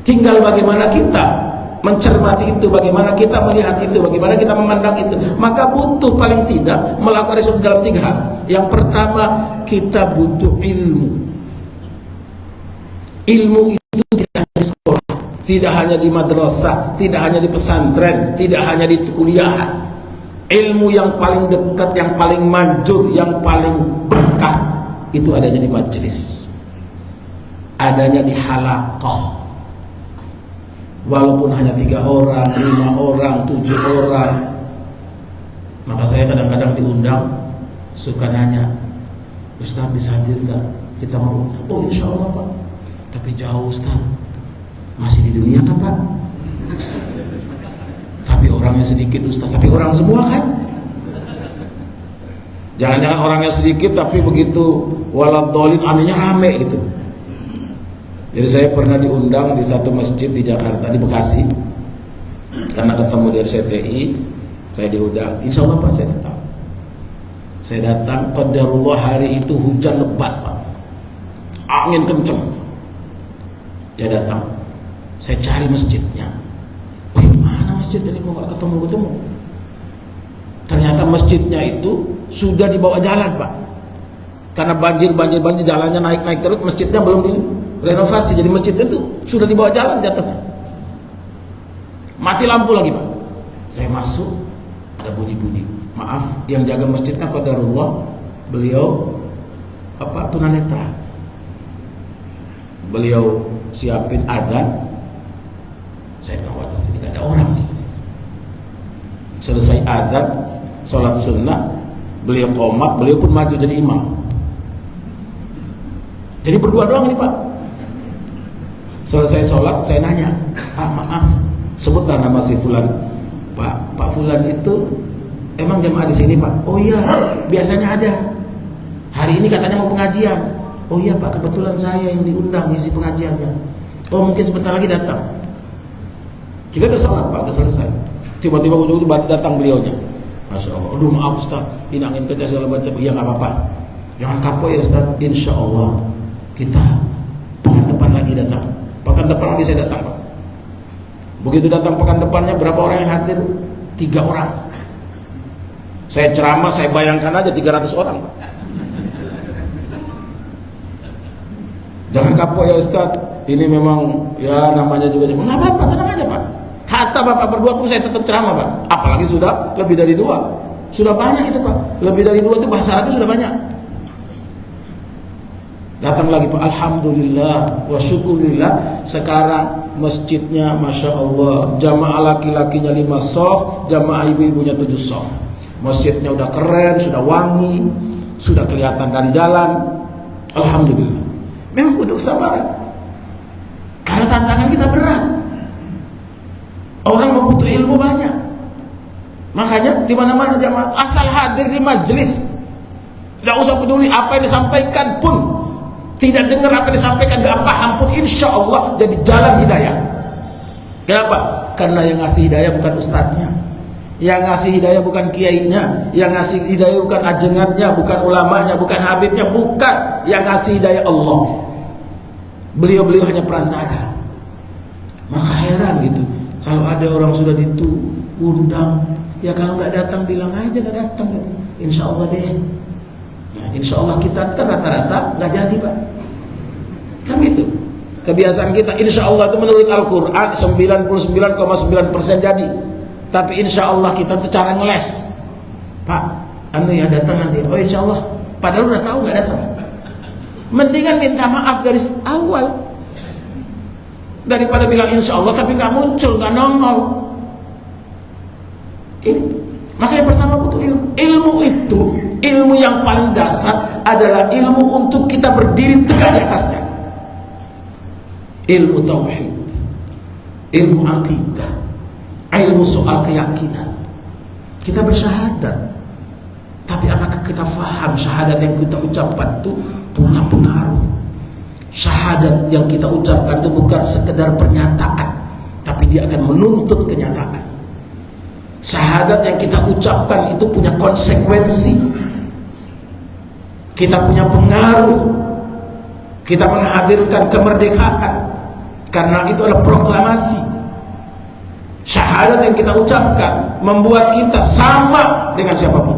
Tinggal bagaimana kita mencermati itu, bagaimana kita melihat itu, bagaimana kita memandang itu. Maka butuh paling tidak melakukan riset dalam 3 hal. Yang pertama, kita butuh ilmu. Ilmu itu tidak hanya di sekolah, tidak hanya di madrasah, tidak hanya di pesantren, tidak hanya di kuliah. Ilmu yang paling dekat, yang paling manjur, yang paling berkah, itu adanya di majelis, adanya di halaqah. Walaupun hanya 3 orang, 5 orang, 7 orang. Maka saya kadang-kadang diundang, suka nanya, Ustaz bisa hadir gak? Kita mau undang. Oh insya Allah Pak, tapi jauh Ustaz, masih di dunia kan Pak? Tapi orangnya sedikit Ustaz. Tapi orang semua kan? Jangan-jangan orangnya sedikit tapi begitu waladhdallin anehnya rame gitu. Jadi saya pernah diundang di satu masjid di Jakarta, di Bekasi, karena ketemu di RCTI, saya diundang. Insya Allah Pak, saya datang. Saya datang, qadarullah hari itu hujan lebat Pak, angin kenceng. Saya datang, saya cari masjidnya. Wih, mana masjidnya ini kok nggak ketemu-ketemu? Ternyata masjidnya itu sudah dibawa jalan Pak, karena banjir jalannya naik terus, masjidnya belum direnovasi, jadi masjid itu sudah dibawa jalan jatuhnya. Mati lampu lagi Pak. Saya masuk, ada bunyi-bunyi. Maaf, yang jaga masjidnya qadarullah beliau tunanetra. Beliau siapin adzan. Saya bilang waduh, ini gak ada orang nih. Selesai azan, sholat sunnah, beliau qomat, beliau pun maju jadi imam. Jadi berdua doang ini Pak. Selesai sholat saya nanya, maaf, sebutlah nama si Fulan. Pak Fulan itu emang jamaah di sini Pak? Oh iya, biasanya ada. Hari ini katanya mau pengajian. Oh iya Pak, kebetulan saya yang diundang isi pengajiannya. Oh mungkin sebentar lagi datang. Kita udah sholat Pak, udah selesai. Tiba-tiba ujung-ujung datang beliaunya. Masya Allah. Aduh maaf Ustaz, ini angin kencang segala macam. Iya nggak apa-apa. Jangan kapok ya Ustaz. Insya Allah kita pekan depan lagi datang. Pekan depan lagi saya datang Pak. Begitu datang pekan depannya berapa orang yang hadir? 3 orang. Saya ceramah, saya bayangkan aja 300 orang Pak. Jangan kapok ya Ustaz. Ini memang ya namanya juga. Nggak apa-apa, tenang aja Pak. Kata Bapak berdua pun saya tetap ceramah Pak. Apalagi sudah lebih dari 2. Sudah banyak itu Pak. Lebih dari 2 itu bahasa Arabnya sudah banyak. Datang lagi Pak. Alhamdulillah wa syukurillah. Sekarang masjidnya Masya Allah, jamaah laki-lakinya 5 shaf, jamaah ibu-ibunya 7 shaf. Masjidnya udah keren, sudah wangi, sudah kelihatan dari jalan. Alhamdulillah. Memang butuh kesabaran. Karena tantangan kita berat. Orang membutuh ilmu banyak. Makanya di mana-mana jamaah asal hadir di majelis, tidak usah peduli apa yang disampaikan pun, tidak dengar apa yang disampaikan, tidak paham pun, insya Allah jadi jalan hidayah. Kenapa? Karena yang ngasih hidayah bukan ustadznya, yang ngasih hidayah bukan kiainya, yang ngasih hidayah bukan ajengannya, bukan ulamanya, bukan habibnya, bukan. Yang ngasih hidayah Allah. Beliau-beliau hanya perantara. Maka heran gitu, kalau ada orang sudah diundang, ya kalau nggak datang bilang aja nggak datang gitu. Insya Allah deh. Nah, insya Allah kita kan rata-rata nggak jadi Pak. Kan gitu. Kebiasaan kita insya Allah itu menurut Al-Quran 99,9% jadi. Tapi insya Allah kita tuh cara ngeles. Pak, ya datang nanti. Oh insya Allah. Padahal udah tahu nggak datang. Mendingan minta maaf dari awal daripada bilang insya Allah tapi nggak muncul, nggak nongol. Ini makanya pertama butuh ilmu. Ilmu itu, ilmu yang paling dasar adalah ilmu untuk kita berdiri tegak di atasnya. Ilmu tauhid, ilmu akidah, ilmu soal keyakinan. Kita bersyahadat, tapi apakah kita faham syahadat yang kita ucapkan itu punya pengaruh? Syahadat yang kita ucapkan itu bukan sekedar pernyataan, tapi dia akan menuntut kenyataan. Syahadat yang kita ucapkan itu punya konsekuensi. Kita punya pengaruh. Kita menghadirkan kemerdekaan, karena itu adalah proklamasi. Syahadat yang kita ucapkan membuat kita sama dengan siapapun.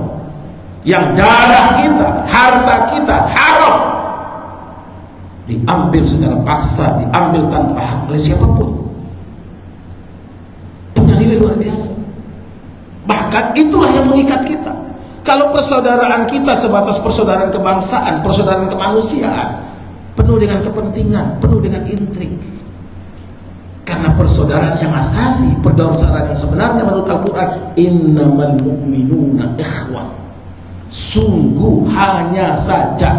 Yang darah kita, harta kita haram, diambil secara paksa, diambil tanpa hak oleh siapapun, punya nilai luar biasa. Bahkan itulah yang mengikat kita. Kalau persaudaraan kita sebatas persaudaraan kebangsaan, persaudaraan kemanusiaan, penuh dengan kepentingan, penuh dengan intrik. Karena persaudaraan yang asasi, persaudaraan yang sebenarnya menurut Al-Quran, innamal mu'minuna ikhwan, sungguh hanya saja,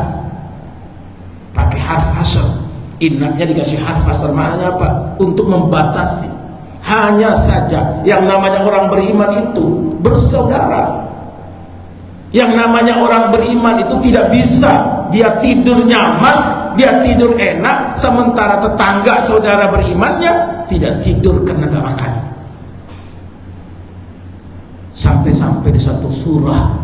pakai harf hasr. Innanya dikasih harf hasr, maknanya apa? Untuk membatasi. Hanya saja yang namanya orang beriman itu bersaudara. Yang namanya orang beriman itu tidak bisa dia tidur nyaman, dia tidur enak, sementara tetangga saudara berimannya tidak tidur karena gak makan. Sampai-sampai di satu surah,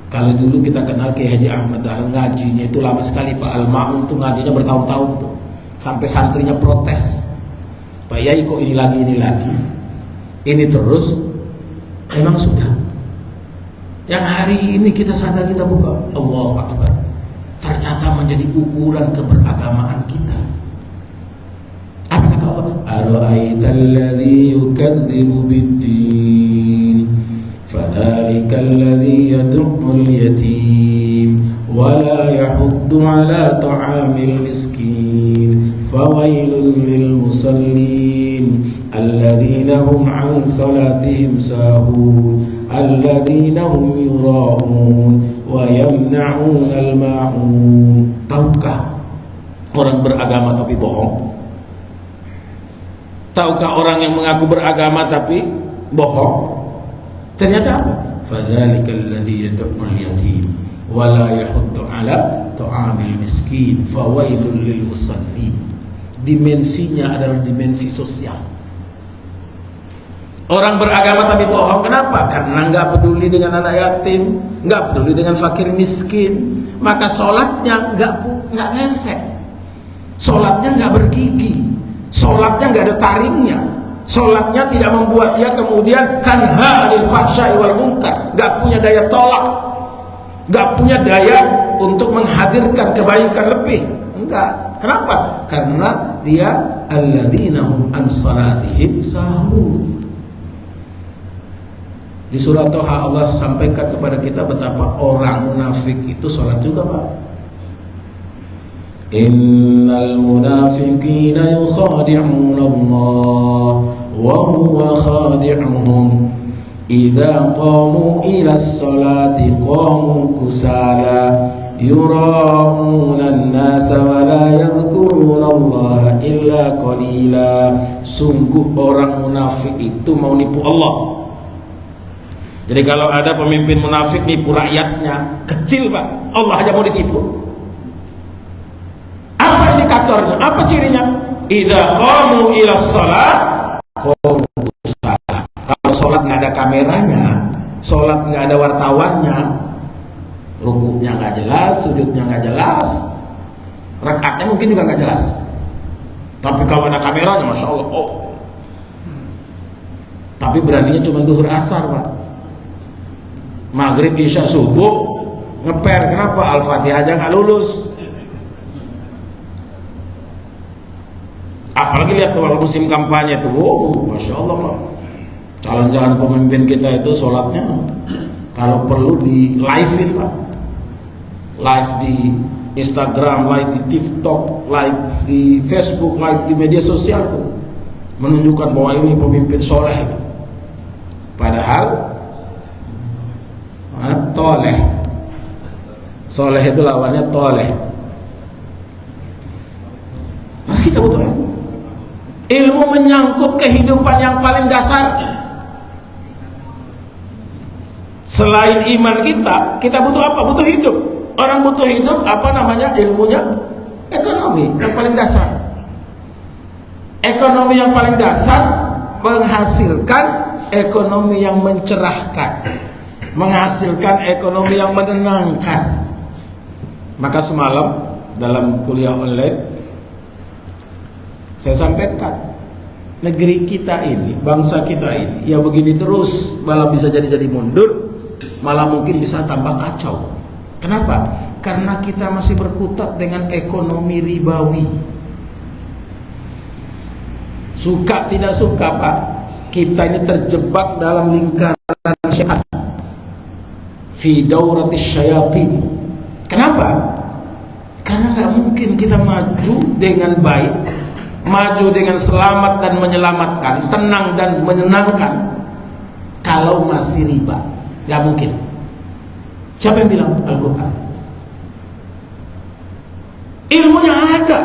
kalau dulu kita kenal Kiai Haji Ahmad Dahlan, ngajinya itu lama sekali Pak. Al-Ma'un itu ngajinya bertahun-tahun tuh. Sampai santrinya protes, Pak Yai kok ini lagi, ini terus. Memang sudah. Yang hari ini kita sadar, kita buka, Allahu Akbar, ternyata menjadi ukuran keberagamaan kita. Apa kata Allah? Ara'aital ladzi yukadzibu bid-din fadzalikal ladzi yad'ul yatim wa la yahuddu ala ta'amil miskin fawailul lil musallin alladzina hum an salatihim sahun alladzina hum yura'un wa yamna'unal ma'un. Tahukah orang beragama tapi bohong? Tahukah orang yang mengaku beragama tapi bohong? Ternyata apa? Fadzalikal ladzi yad'ul yatim wa la yahuddu 'ala ta'amil miskin fawailul lil musallin. Dimensinya adalah dimensi sosial. Orang beragama tapi bohong, kenapa? Karena nggak peduli dengan anak yatim, nggak peduli dengan fakir miskin, maka sholatnya nggak ngefek, sholatnya nggak bergigi, sholatnya nggak ada taringnya, sholatnya tidak membuat dia kemudian tanha 'anil fahsya'i wal munkar, nggak punya daya tolak, nggak punya daya untuk menghadirkan kebaikan lebih. Enggak. Kenapa? Karena dia alladzina hum an salatihim sahun. Di surah Toha Allah sampaikan kepada kita betapa orang munafik itu sholat juga, Pak. Innal munafiqina yukhadi'una Allah wa huwa khadi'uhum idza qamu ila sholati qamu kusala yura'una an-nasa wa la yadhkuruna Allah illa qalila. Sungguh orang munafik itu mau nipu Allah. Jadi kalau ada pemimpin munafik nipu rakyatnya, kecil Pak, Allah aja mau ditipu. Apa indikatornya? Apa cirinya? Idza qamu ila shalah qamu kusala. Kalau sholat nggak ada kameranya, sholat nggak ada wartawannya, rukuknya nggak jelas, sujudnya nggak jelas, rakaatnya mungkin juga nggak jelas. Tapi kalau ada kameranya, masya Allah, oh. Tapi beraninya cuma duhur asar, Pak. Maghrib, isya, subuh ngeper. Kenapa? Al-Fatihah aja nggak lulus. Apalagi lihat kalau musim kampanye tuh, oh, masya Allah, Pak. Calon-calon pemimpin kita itu sholatnya kalau perlu di live-in, Pak. Live di Instagram, live di TikTok, live di Facebook, live di media sosial tuh, menunjukkan bahwa ini pemimpin soleh. Padahal toleh. Soleh itu lawannya toleh. Nah, kita butuh ilmu menyangkut kehidupan yang paling dasar. Selain iman kita butuh apa? Butuh hidup. Orang butuh hidup, apa namanya ilmunya? Ekonomi yang paling dasar. Ekonomi yang paling dasar menghasilkan ekonomi yang mencerahkan, menghasilkan ekonomi yang menenangkan. Maka semalam dalam kuliah online saya sampaikan, negeri kita ini, bangsa kita ini, ya begini terus malah bisa jadi mundur, malah mungkin bisa tambah kacau. Kenapa? Karena kita masih berkutat dengan ekonomi ribawi. Suka tidak suka, Pak, kita ini terjebak dalam lingkaran syaitan, fi dauratis syayatin. Kenapa? Karena gak mungkin kita maju dengan baik, maju dengan selamat dan menyelamatkan, tenang dan menyenangkan kalau masih riba. Gak mungkin. Siapa yang bilang? Al-Quran. Ilmunya ada,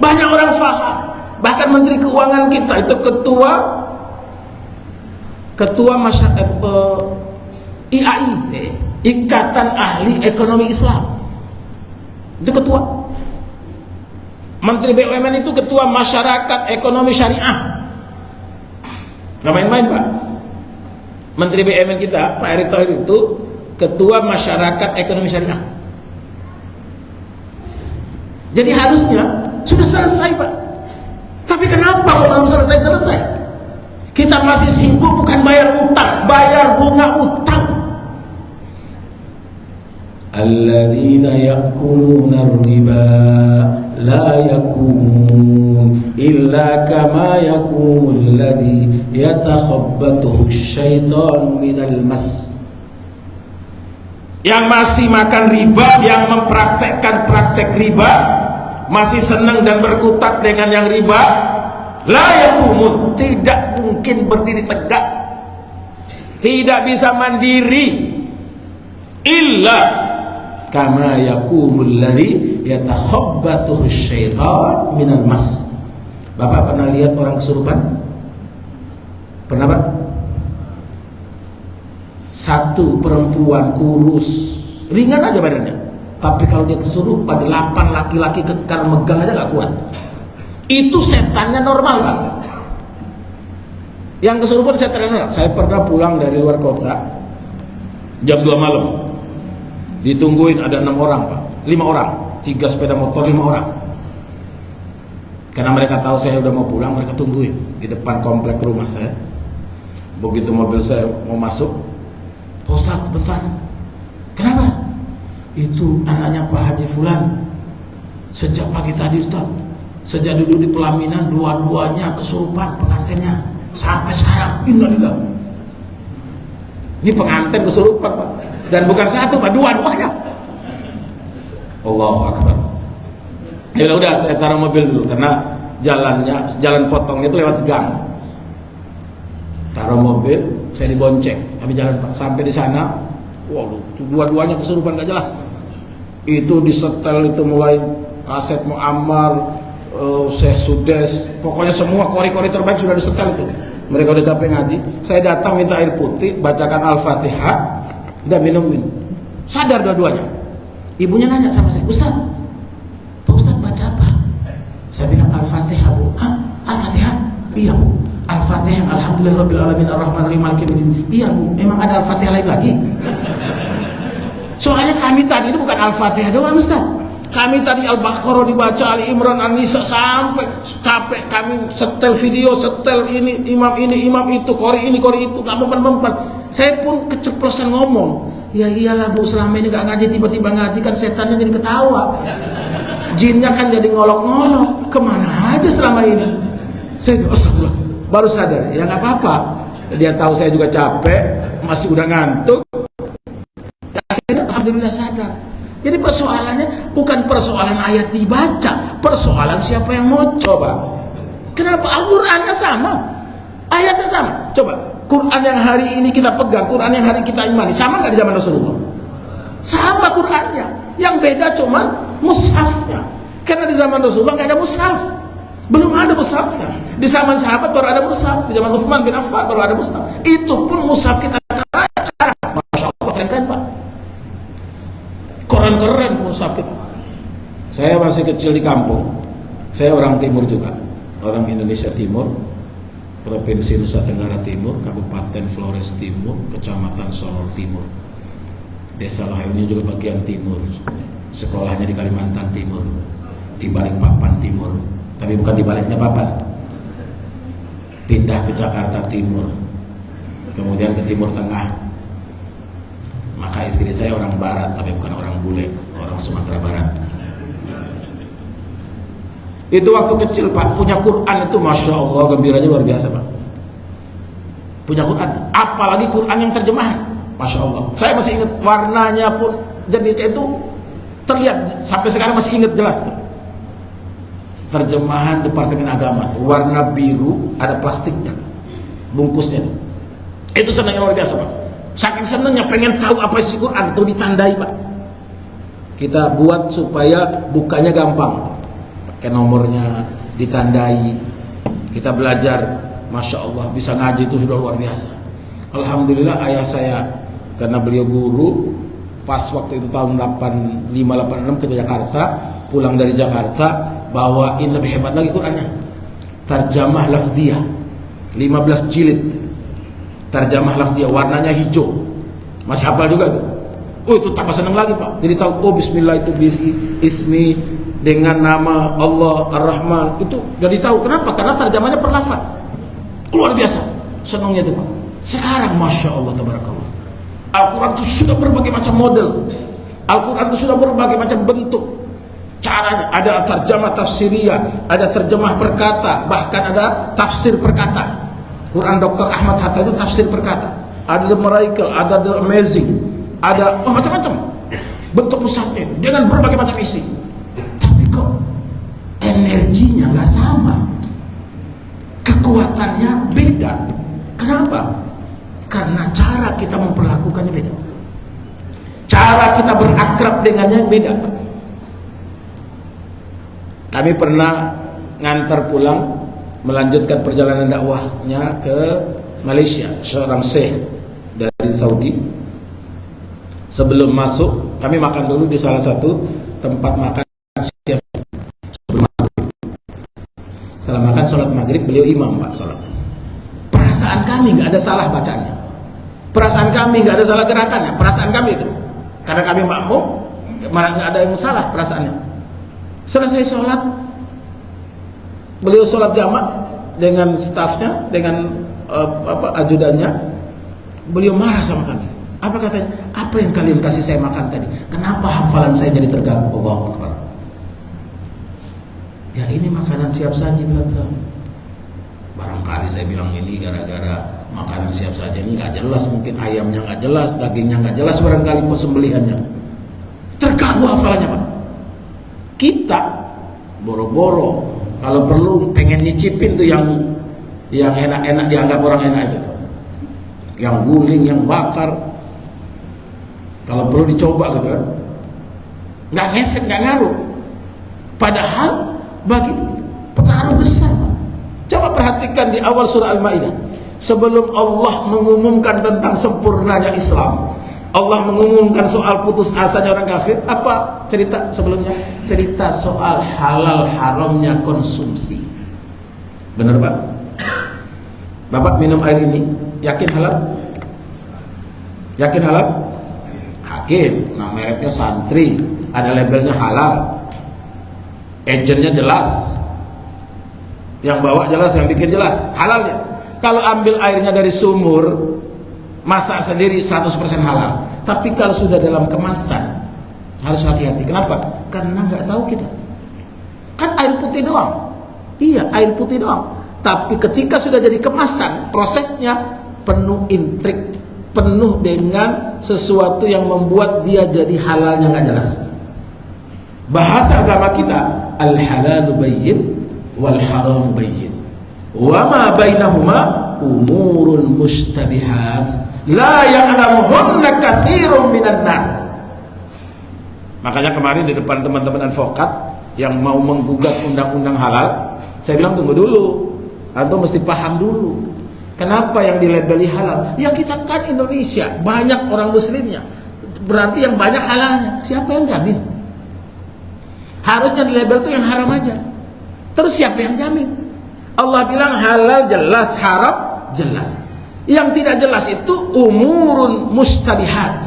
banyak orang faham. Bahkan Menteri Keuangan kita itu ketua IAI, Ikatan Ahli Ekonomi Islam, itu ketua. Menteri BUMN itu ketua Masyarakat Ekonomi Syariah. Nggak main-main, Pak. Menteri BUMN kita, Pak Erick Thohir, itu ketua Masyarakat Ekonomi Syariah. Jadi harusnya sudah selesai, Pak. Tapi kenapa kok belum selesai? Kita masih sibuk bukan bayar utang, bayar bunga utang. Alladzina ya'kuluna riba la yaqumun illa kama yaqumul ladzi yatakhabbathu asyaitanu minal mas. Yang masih makan riba, yang mempraktekkan praktek riba, masih senang dan berkutat dengan yang riba, la yaqumun, tidak mungkin berdiri tegak, tidak bisa mandiri, illa kama yakumul ladzi yatakhabbathu syaitan minal mas. Bapak pernah lihat orang kesurupan? Pernah, Pak? Satu perempuan kurus, ringan aja badannya, tapi kalau dia kesurupan 8 laki-laki kekar megang aja gak kuat. Itu setannya normal, Pak. Yang kesurupan setannya normal. Saya pernah pulang dari luar kota jam 2 malam, ditungguin ada 6 orang, Pak, 5 orang, 3 sepeda motor, 5 orang. Karena mereka tahu saya udah mau pulang, mereka tungguin di depan komplek rumah saya. Begitu mobil saya mau masuk, Pak Ustaz, bentar. Kenapa? Itu anaknya Pak Haji Fulan. Sejak pagi tadi, Ustaz, sejak duduk di pelaminan, dua-duanya kesurupan pengantinnya. Sampai sekarang, innalillah. Ini pengantin kesurupan, Pak. Dan bukan satu, Pak, dua-duanya. Allahu Akbar. Ya udah, saya taruh mobil dulu karena jalan potongnya itu lewat gang. Taruh mobil, saya dibonceng, kami jalan, Pak. Sampai di sana, waduh, dua-duanya kesurupan gak jelas. Itu disetel, itu mulai kaset Muammar, Syekh Sudes, pokoknya semua kori-kori terbaik sudah disetel itu. Mereka udah capek ngaji. Saya datang minta air putih, bacakan Al-Fatihah, dan minum. Sadar dua-duanya. Ibunya nanya sama saya, Ustaz, Pak Ustaz baca apa? Saya bilang Al-Fatihah, Bu. Hah? Al-Fatihah? Iya, Bu. Al-Fatihah, Alhamdulillahirrabbilalamin, Ar-Rahmanir Rahim, Maliki Yaumiddin. Iya, Bu. Emang ada Al-Fatihah lain lagi? Soalnya kami tadi ini bukan Al-Fatihah doang, Ustaz. Kami tadi Al-Baqarah dibaca, Ali Imran, An-Nisa, sampai capek kami setel video, setel ini imam itu, kori ini, kori itu, gak mempan-mempan. Saya pun keceplosan ngomong, ya iyalah Bu, selama ini gak ngaji, tiba-tiba ngaji kan setannya jadi ketawa, jinnya kan jadi ngolok-ngolok, kemana aja selama ini. Saya astagfirullah, baru sadar, ya gak apa-apa. Dia tahu saya juga capek, masih udah ngantuk. Akhirnya alhamdulillah sadar. Jadi persoalannya bukan persoalan ayat dibaca, persoalan siapa yang mau coba. Kenapa? Al-Qur'annya sama, ayatnya sama. Coba, Quran yang hari ini kita pegang, Quran yang hari kita imani, sama nggak di zaman Rasulullah? Sama Qurannya, yang beda cuma mushafnya. Karena di zaman Rasulullah nggak ada mushaf, belum ada mushafnya. Di zaman sahabat baru ada mushaf, di zaman Utsman bin Affan baru ada mushaf. Itu pun mushaf kita sekarang, masya Allah, keren Pak. Keren mushaf kita. Saya masih kecil di kampung. Saya orang timur juga, orang Indonesia Timur, Provinsi Nusa Tenggara Timur, Kabupaten Flores Timur, Kecamatan Solor Timur. Desa Lahayunya juga bagian timur. Sekolahnya di Kalimantan Timur, di Balikpapan Timur, tapi bukan di baliknya papan. Pindah ke Jakarta Timur, kemudian ke Timur Tengah. Maka istri saya orang barat, tapi bukan orang bule, orang Sumatera Barat. Itu waktu kecil, Pak, punya Quran itu masya Allah gembiranya luar biasa, Pak. Punya Quran, apalagi Quran yang terjemahan, masya Allah. Saya masih ingat warnanya pun jenisnya itu terlihat sampai sekarang masih ingat jelas tuh. Terjemahan Departemen Agama, warna biru, ada plastiknya, bungkusnya tuh. Itu senangnya luar biasa, Pak. Saking senangnya pengen tahu apa isi Quran itu ditandai, Pak. Kita buat supaya bukanya gampang, pakai nomornya ditandai. Kita belajar, masya Allah, bisa ngaji itu sudah luar biasa. Alhamdulillah ayah saya, karena beliau guru, pas waktu itu tahun 85-86 ke Jakarta, pulang dari Jakarta bawain lebih hebat lagi Qurannya, Tarjamah Lafdhiyah, 15 jilid. Tarjamah Lafdhiyah, warnanya hijau. Masih hafal juga tuh. Oh, itu tambah senang lagi, Pak. Jadi tahu, oh bismillah itu ismi, dengan nama Allah Ar-Rahman. Itu jadi tahu. Kenapa? Karena tarjamahnya per lafaz. Luar biasa senangnya itu, Pak. Sekarang masya Allah tabarakallah, Al-Quran itu sudah berbagai macam model. Al-Quran itu sudah berbagai macam bentuk. Caranya ada tarjamah tafsiriyah, ada terjemah perkata, bahkan ada tafsir perkata. Quran Dr. Ahmad Hatta itu tafsir perkata. Ada The Miracle, ada The Amazing, ada macam-macam bentuk mushafnya dengan berbagai macam isi. Tapi kok energinya nggak sama, kekuatannya beda. Kenapa? Karena cara kita memperlakukannya beda, cara kita berakrab dengannya beda. Kami pernah ngantar pulang, melanjutkan perjalanan dakwahnya ke Malaysia, seorang syekh dari Saudi. Sebelum masuk, kami makan dulu di salah satu tempat makan siap sebelum maghrib. Setelah makan sholat maghrib, beliau imam Pak sholatnya. Perasaan kami nggak ada salah bacanya, perasaan kami nggak ada salah gerakannya, perasaan kami itu, karena kami makmum, malah nggak ada yang salah perasaannya. Selesai sholat, beliau sholat jamak dengan stafnya, dengan ajudannya. Beliau marah sama kami. Apa katanya? Apa yang kalian kasih saya makan tadi? Kenapa hafalan saya jadi terganggu? Allahu Akbar. Ya ini makanan siap saji, bla bla. Barangkali saya bilang ini gara-gara makanan siap saji ini nggak jelas, mungkin ayamnya nggak jelas, dagingnya nggak jelas, barangkali mau sembelihannya. Terganggu hafalannya Pak. Kita boro-boro kalau perlu pengen nyicipin tuh yang enak-enak, dianggap orang enak gitu, yang guling, yang bakar, kalau perlu dicoba gitu kan, nggak ngefek, nggak ngaruh, padahal bagi pengaruh besar. Coba perhatikan di awal surah Al-Maidah, sebelum Allah mengumumkan tentang sempurnanya Islam, Allah mengumumkan soal putus asanya orang kafir. Apa cerita sebelumnya? Cerita soal halal haramnya konsumsi. Benar Pak? Bapak minum air ini yakin halal? Yakin halal? Yakin. Nah mereknya Santri, ada labelnya halal, agennya jelas, yang bawa jelas, yang bikin jelas, halalnya. Kalau ambil airnya dari sumur, masak sendiri 100% halal. Tapi kalau sudah dalam kemasan harus hati-hati. Kenapa? Karena nggak tahu kita. Kan air putih doang. Iya, air putih doang. Tapi ketika sudah jadi kemasan, prosesnya penuh intrik, penuh dengan sesuatu yang membuat dia jadi halalnya nggak jelas. Bahasa agama kita, al halalu bayyin wal haram bayyin. Wa ma bainahuma umurun mustabihat la ya'lamuhunna katsirun minan nas. Makanya kemarin di depan teman-teman advokat yang mau menggugat undang-undang halal, saya bilang tunggu dulu, antum mesti paham dulu kenapa yang dilabeli halal. Ya kita kan Indonesia, banyak orang muslimnya, berarti yang banyak halalnya. Siapa yang jamin? Harusnya dilabel itu yang haram aja. Terus siapa yang jamin? Allah bilang halal jelas, haram jelas. Yang tidak jelas itu umurun mustabihat,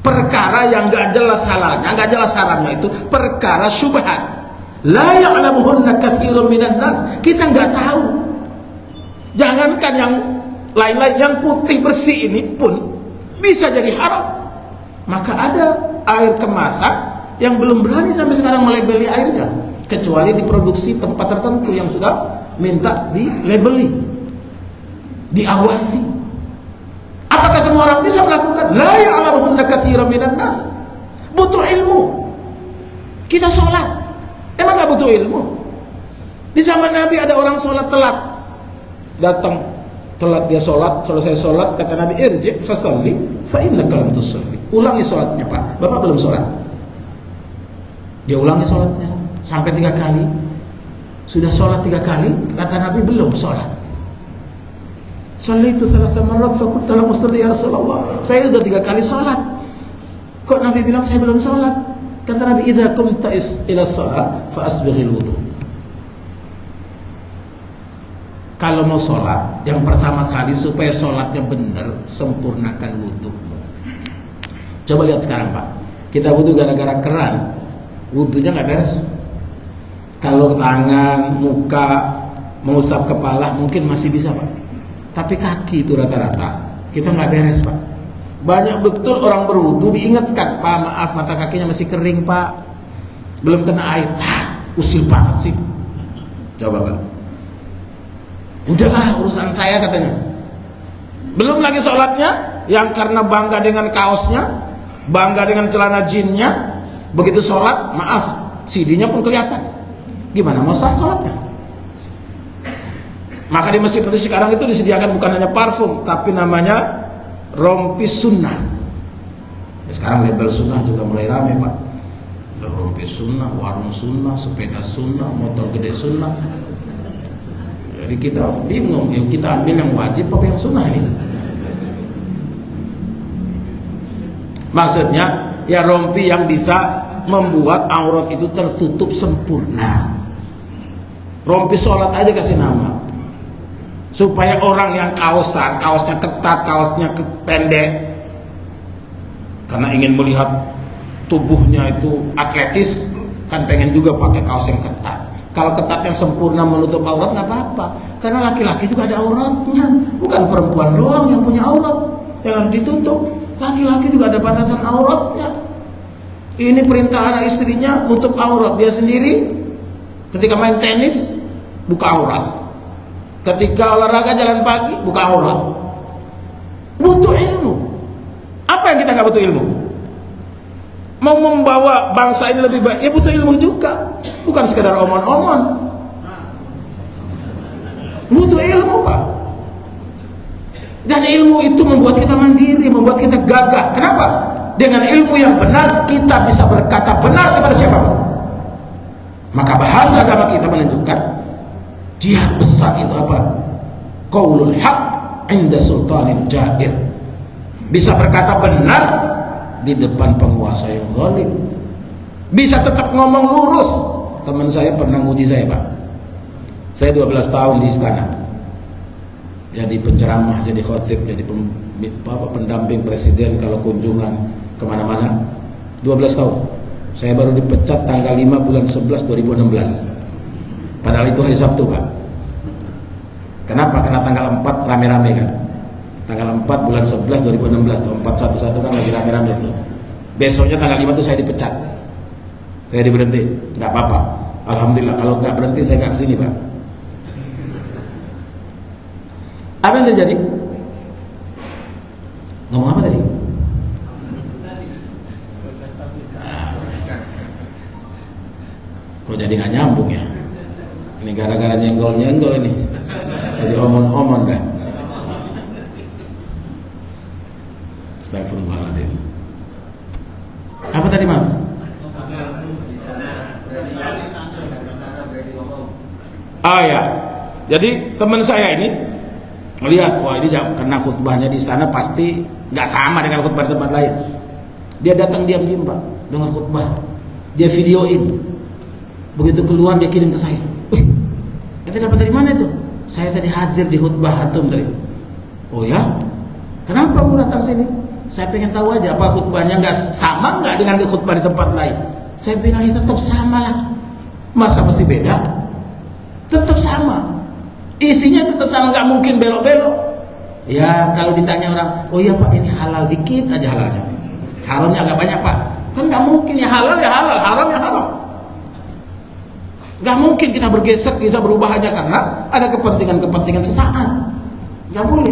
perkara yang gak jelas halalnya, gak jelas haramnya, itu perkara syubhat. La ya'lamuhunna katsirun minan nas. Kita nggak tahu. Jangankan yang lain-lain, yang putih bersih ini pun bisa jadi haram. Maka ada air kemasan yang belum berani sampai sekarang melabeli airnya, kecuali diproduksi tempat tertentu yang sudah minta dilabeli, diawasi. Apakah semua orang bisa melakukan? La ya'lamuhunna katsirun minan nas. Butuh ilmu. Kita sholat, emang gak butuh ilmu? Di zaman Nabi ada orang sholat telat, datang telat dia sholat, selesai sholat kata Nabi, irji' fasalli fa innaka lam tusalli. Ulangi sholatnya Pak, Bapak belum sholat. Dia ulangi sholatnya sampai 3 kali. Sudah sholat 3 kali, kata Nabi belum sholat. Shallaitu 3 marrat fa qultu la usalli ya Rasulullah. Saya sudah 3 kali sholat, kok Nabi bilang saya belum sholat? Kata Nabi, idza qumta ila shalah fa asbighil wudu. Kalau mau sholat, yang pertama kali supaya sholatnya benar, sempurnakan wudumu. Coba lihat sekarang Pak, kita wudu gara-gara keran, wudunya nggak beres. Kalau tangan, muka, mengusap kepala mungkin masih bisa Pak, tapi kaki itu rata-rata kita nggak beres Pak. Banyak betul orang berwudu diingatkan, Pak maaf mata kakinya masih kering Pak, belum kena air. Usil banget sih. Coba Pak, udahlah urusan saya katanya. Belum lagi sholatnya yang karena bangga dengan kaosnya, bangga dengan celana jinnya, begitu sholat maaf CD-nya pun kelihatan. gimana mau sah sholatnya? Maka di masjid-masjid sekarang itu disediakan bukan hanya parfum, tapi namanya rompi sunnah. Ya, sekarang label sunnah juga mulai rame Pak. Rompi sunnah, warung sunnah, sepeda sunnah, motor gede sunnah. Jadi kita bingung, ya kita ambil yang wajib apa yang sunnah ini? Maksudnya ya rompi yang bisa membuat aurat itu tertutup sempurna. Rompi sholat aja kasih nama, supaya orang yang kaosnya ketat, kaosnya pendek, karena ingin melihat tubuhnya itu atletis, kan pengen juga pakai kaos yang ketat. Kalau ketat yang sempurna menutup aurat nggak apa-apa, karena laki-laki juga ada auratnya, bukan perempuan doang yang punya aurat yang harus ditutup. Laki-laki juga ada batasan auratnya. Ini perintah anak istrinya nutup aurat, dia sendiri ketika main tenis buka aurat, ketika olahraga jalan pagi buka aurat. Butuh ilmu. Apa yang kita nggak butuh ilmu? Mau membawa bangsa ini lebih baik, ya butuh ilmu juga, bukan sekedar omon-omon. Butuh ilmu Pak. Dan ilmu itu membuat kita mandiri, membuat kita gagah. Kenapa? Dengan ilmu yang benar kita bisa berkata benar kepada siapapun. Maka bahasa agama kita menunjukkan jihad besar itu apa? Qaulul haq inda sultanin jair. Bisa berkata benar di depan penguasa yang zalim. Bisa tetap ngomong lurus. Teman saya pernah nguji saya Pak. Saya 12 tahun di istana, jadi penceramah, jadi khotib, jadi pendamping presiden kalau kunjungan kemana-mana. 12 tahun. Saya baru dipecat tanggal 5 bulan 11 2016. Padahal itu hari Sabtu Pak. Kenapa? Karena tanggal 4 rame-rame kan. Tanggal 4 bulan 11 2016 tuh, 411 kan lagi rame-rame tuh. Besoknya tanggal 5 tuh saya dipecat. Saya diberhenti. Nggak apa-apa. Alhamdulillah, kalau nggak berhenti saya nggak kesini Pak. Apa yang terjadi? Ngomong apa tadi? Kok jadi nggak nyambung ya? Ini gara-gara nyenggol-nyenggol ini. Jadi omon-omon dah. Astagfirullahaladzim. Apa tadi Mas? Ya. Jadi teman saya ini melihat, wah ini karena khutbahnya di istana pasti nggak sama dengan khutbah di tempat lain. Dia datang diam-diam Pak, dengar khutbah, dia videoin. Begitu keluar dia kirim ke saya. Wih, itu dapat dari mana itu? Saya tadi hadir di khutbah antum tadi. Oh ya? Kenapa kamu datang sini? Saya pengen tahu aja apa khutbahnya nggak sama nggak dengan khutbah di tempat lain. Saya bilang ya tetap sama lah. Masa mesti beda? Tetap sama. Isinya tetap sama, nggak mungkin belok-belok. Ya kalau ditanya orang, oh iya Pak ini halal, dikit aja halalnya, haramnya agak banyak Pak. Kan nggak mungkin, ya halal, haram ya haram. Nggak mungkin kita bergeser, kita berubah hanya karena ada kepentingan-kepentingan sesaat. Nggak boleh.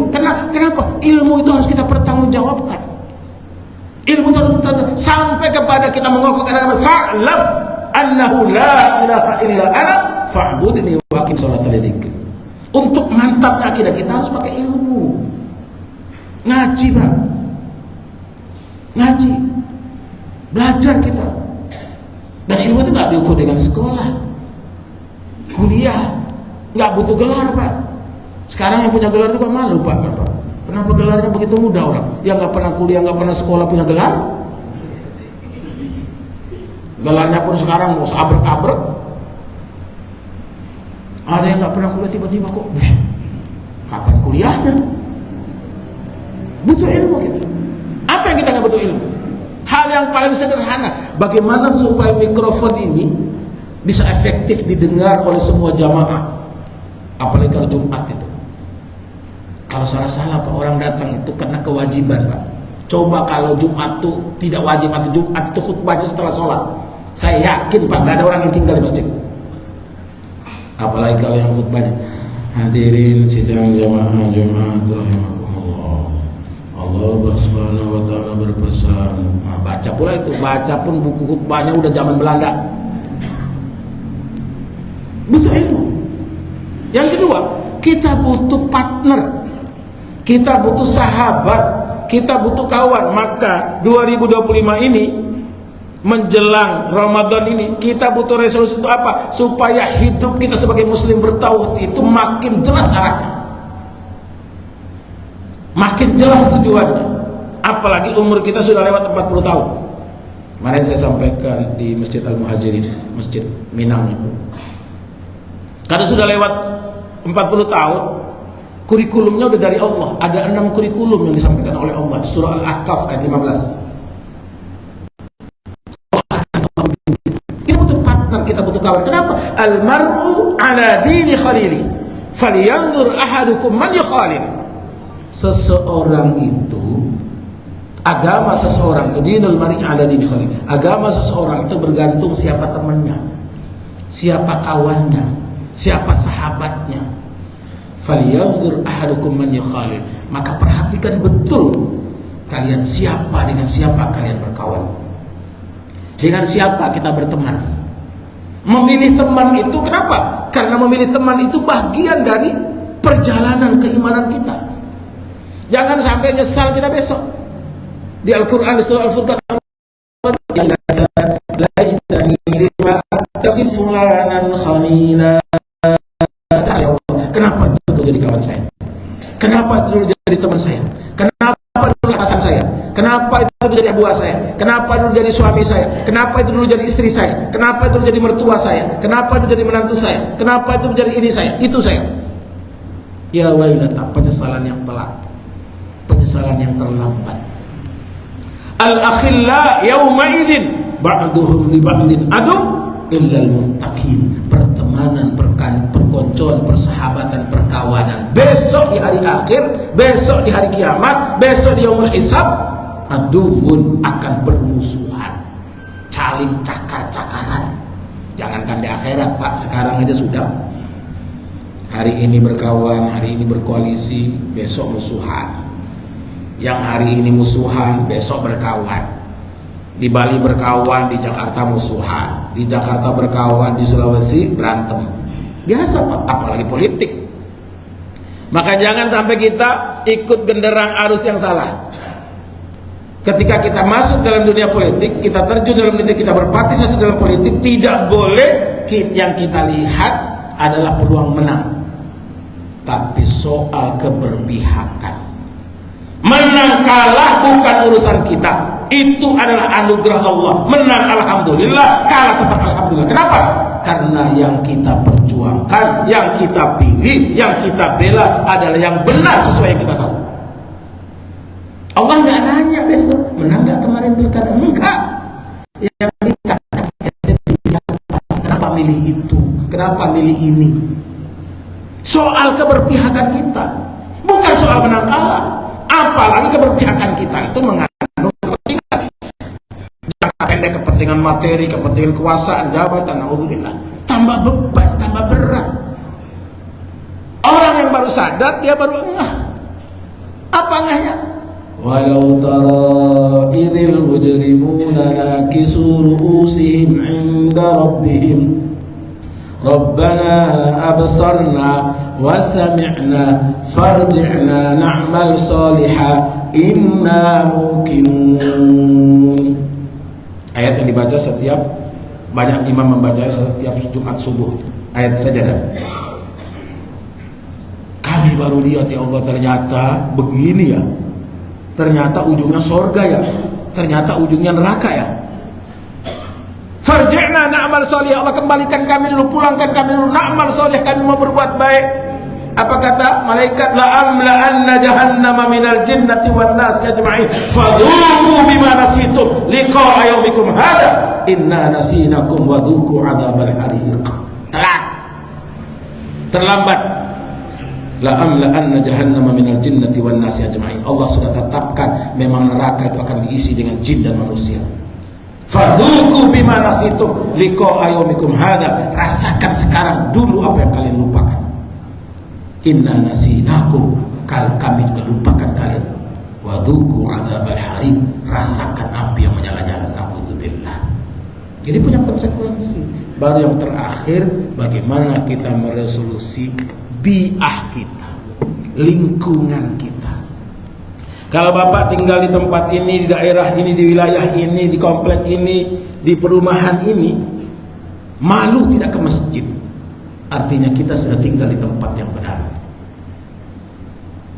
Kenapa? Ilmu itu harus kita pertanggungjawabkan. Ilmu itu harus kita sampai kepada kita mengokohkan agama. Fa'lam annahu la ilaha illa ana fa'budni wa aqim sholata li dzikri. Untuk mantapnya akidah kita harus pakai ilmu. Ngaji Pak. Ngaji. Belajar kita. Dan ilmu itu nggak diukur dengan sekolah. Kuliah nggak butuh gelar Pak. Sekarang yang punya gelar juga malu Pak. Kenapa gelarnya begitu mudah orang? Yang nggak pernah kuliah, nggak pernah sekolah punya gelar. Gelarnya pun sekarang mau abrek-abrek. Ada yang nggak pernah kuliah tiba-tiba kok, kapan kuliahnya? Butuh ilmu gitu. Apa yang kita nggak butuh ilmu? Hal yang paling sederhana, bagaimana supaya mikrofon ini bisa efektif didengar oleh semua jamaah, apalagi kalau Jumat itu. Kalau salah-salah Pak, orang datang itu karena kewajiban Pak. Coba kalau Jumat itu tidak wajib, atau Jumat itu khutbahnya setelah sholat, saya yakin Pak nggak ada orang yang tinggal di masjid. Apalagi kalau yang khutbahnya, hadirin sidang jamaah Jumat rahimakumullah, Allah subhanahu wa ta'ala berpesan. Nah, baca pula itu, baca pun buku khutbahnya udah zaman Belanda. Butuh ilmu. Yang kedua, kita butuh partner, kita butuh sahabat, kita butuh kawan. Maka 2025 ini menjelang Ramadan ini kita butuh resolusi untuk apa? Supaya hidup kita sebagai muslim bertauhid itu makin jelas arahnya, makin jelas tujuannya. Apalagi umur kita sudah lewat 40 tahun. Kemarin saya sampaikan di Masjid Al-Muhajirin, Masjid Minang itu. Karena sudah lewat 40 tahun, kurikulumnya udah dari Allah. Ada 6 kurikulum yang disampaikan oleh Allah di surah Al-Ahqaf ayat 15. Kita butuh partner, kita butuh kawan. Kenapa? Al-mar'u ala dini khalili falyanzur ahadukum man yukhalil. Seseorang itu, agama seseorang itu, dinul mar'i ala dini khalili, agama seseorang itu bergantung siapa temannya, siapa kawannya, siapa sahabatnya. Falyanzur ahadukum man yukhalil. Maka perhatikan betul kalian dengan siapa kalian berkawan, dengan siapa kita berteman. Memilih teman itu kenapa? Karena memilih teman itu bagian dari perjalanan keimanan kita. Jangan sampai nyesal kita besok. Di Al-Quran, di surah Al-Furqan, laitani lima attakhidh fulanan khalila. Kenapa itu dulu jadi kawan saya? Kenapa itu dulu jadi teman saya? Kenapa dulu atasan saya? Kenapa itu dulu jadi buah saya? Kenapa itu dulu jadi suami saya? Kenapa itu dulu jadi istri saya? Kenapa itu dulu jadi mertua saya? Kenapa itu jadi menantu saya? Kenapa itu menjadi ini saya? Itu saya. Ya wailata, penyesalan yang telat, penyesalan yang terlambat. Al-akhilla yawma idzin ba'duhum li ba'din adu illal muttaqin. Pertemanan, perkoncoan, persahabatan, perkawanan besok di hari akhir, besok di hari kiamat, besok di yaumul hisab, adufun, akan bermusuhan, saling cakar-cakaran. Jangankan di akhirat, Pak, sekarang aja sudah. Hari ini berkawan, hari ini berkoalisi, besok musuhan. Yang hari ini musuhan, besok berkawan. Di Bali berkawan, di Jakarta musuhan. Di Jakarta berkawan, di Sulawesi berantem. Biasa, Pak, apalagi politik. Maka jangan sampai kita ikut genderang arus yang salah. Ketika kita masuk dalam dunia politik, kita terjun dalam politik, kita berpartisipasi dalam politik, tidak boleh yang kita lihat adalah peluang menang, tapi soal keberpihakan. Menang kalah bukan urusan kita, itu adalah anugerah Allah. Menang alhamdulillah, kalah tetap alhamdulillah. Kenapa? Karena yang kita perjuangkan, yang kita pilih, yang kita bela adalah yang benar sesuai yang kita tahu. Allah nggak nanya besok menang nggak kemarin pilkada, enggak. Yang kita kenapa milih itu, kenapa milih ini, soal keberpihakan kita, bukan soal menang kalah. Apalagi keberpihakan kita itu mengandung kepentingan jangka pendek, kepentingan materi, kepentingan kekuasaan, jabatan, naudzubillah. Tambah beban, tambah berat. Orang yang baru sadar, dia baru engah. Apa engahnya? Walau tara idzil mujrimuna nakisu ru'usihim 'inda rabbihim Rabbana absarna wa sami'na farji'na na'mal salihah inna muqinun. Ayat yang dibaca setiap, banyak imam membaca setiap Jumat subuh. Ayat sajadah. Kami baru lihat ya Allah, ternyata begini ya. Ternyata ujungnya surga ya. Ternyata ujungnya neraka ya. Farji'na na'mal salih, Allah kembalikan kami dulu, pulangkan kami dulu, na'mal salih, kami mau berbuat baik. Apa kata malaikat? La'amla'anna jahannama minal jinnati wan nasi ajma'in fadhuku bima nasitum liqa'a yaumikum hadha inna nasinakum wadhuku 'adzabal hariq. Telat, terlambat. La'amla'anna jahannama minal jinnati wan nasi ajma'in. Allah sudah tetapkan memang neraka itu akan diisi dengan jin dan manusia. Fadhuku bima nasitum liqa'a yaumikum hadha. Rasakan sekarang dulu apa yang kalian lupakan. Inna nasinakum, kami lupakan kalian. Wadhuku 'adzabal hariq, rasakan api yang menyala-nyala. Nauzubillah. Jadi punya konsekuensi. Baru yang terakhir, bagaimana kita meresolusi bi'ah kita, lingkungan kita. Kalau Bapak tinggal di tempat ini, di daerah ini, di wilayah ini, di komplek ini, di perumahan ini, malu tidak ke masjid, artinya kita sudah tinggal di tempat yang benar.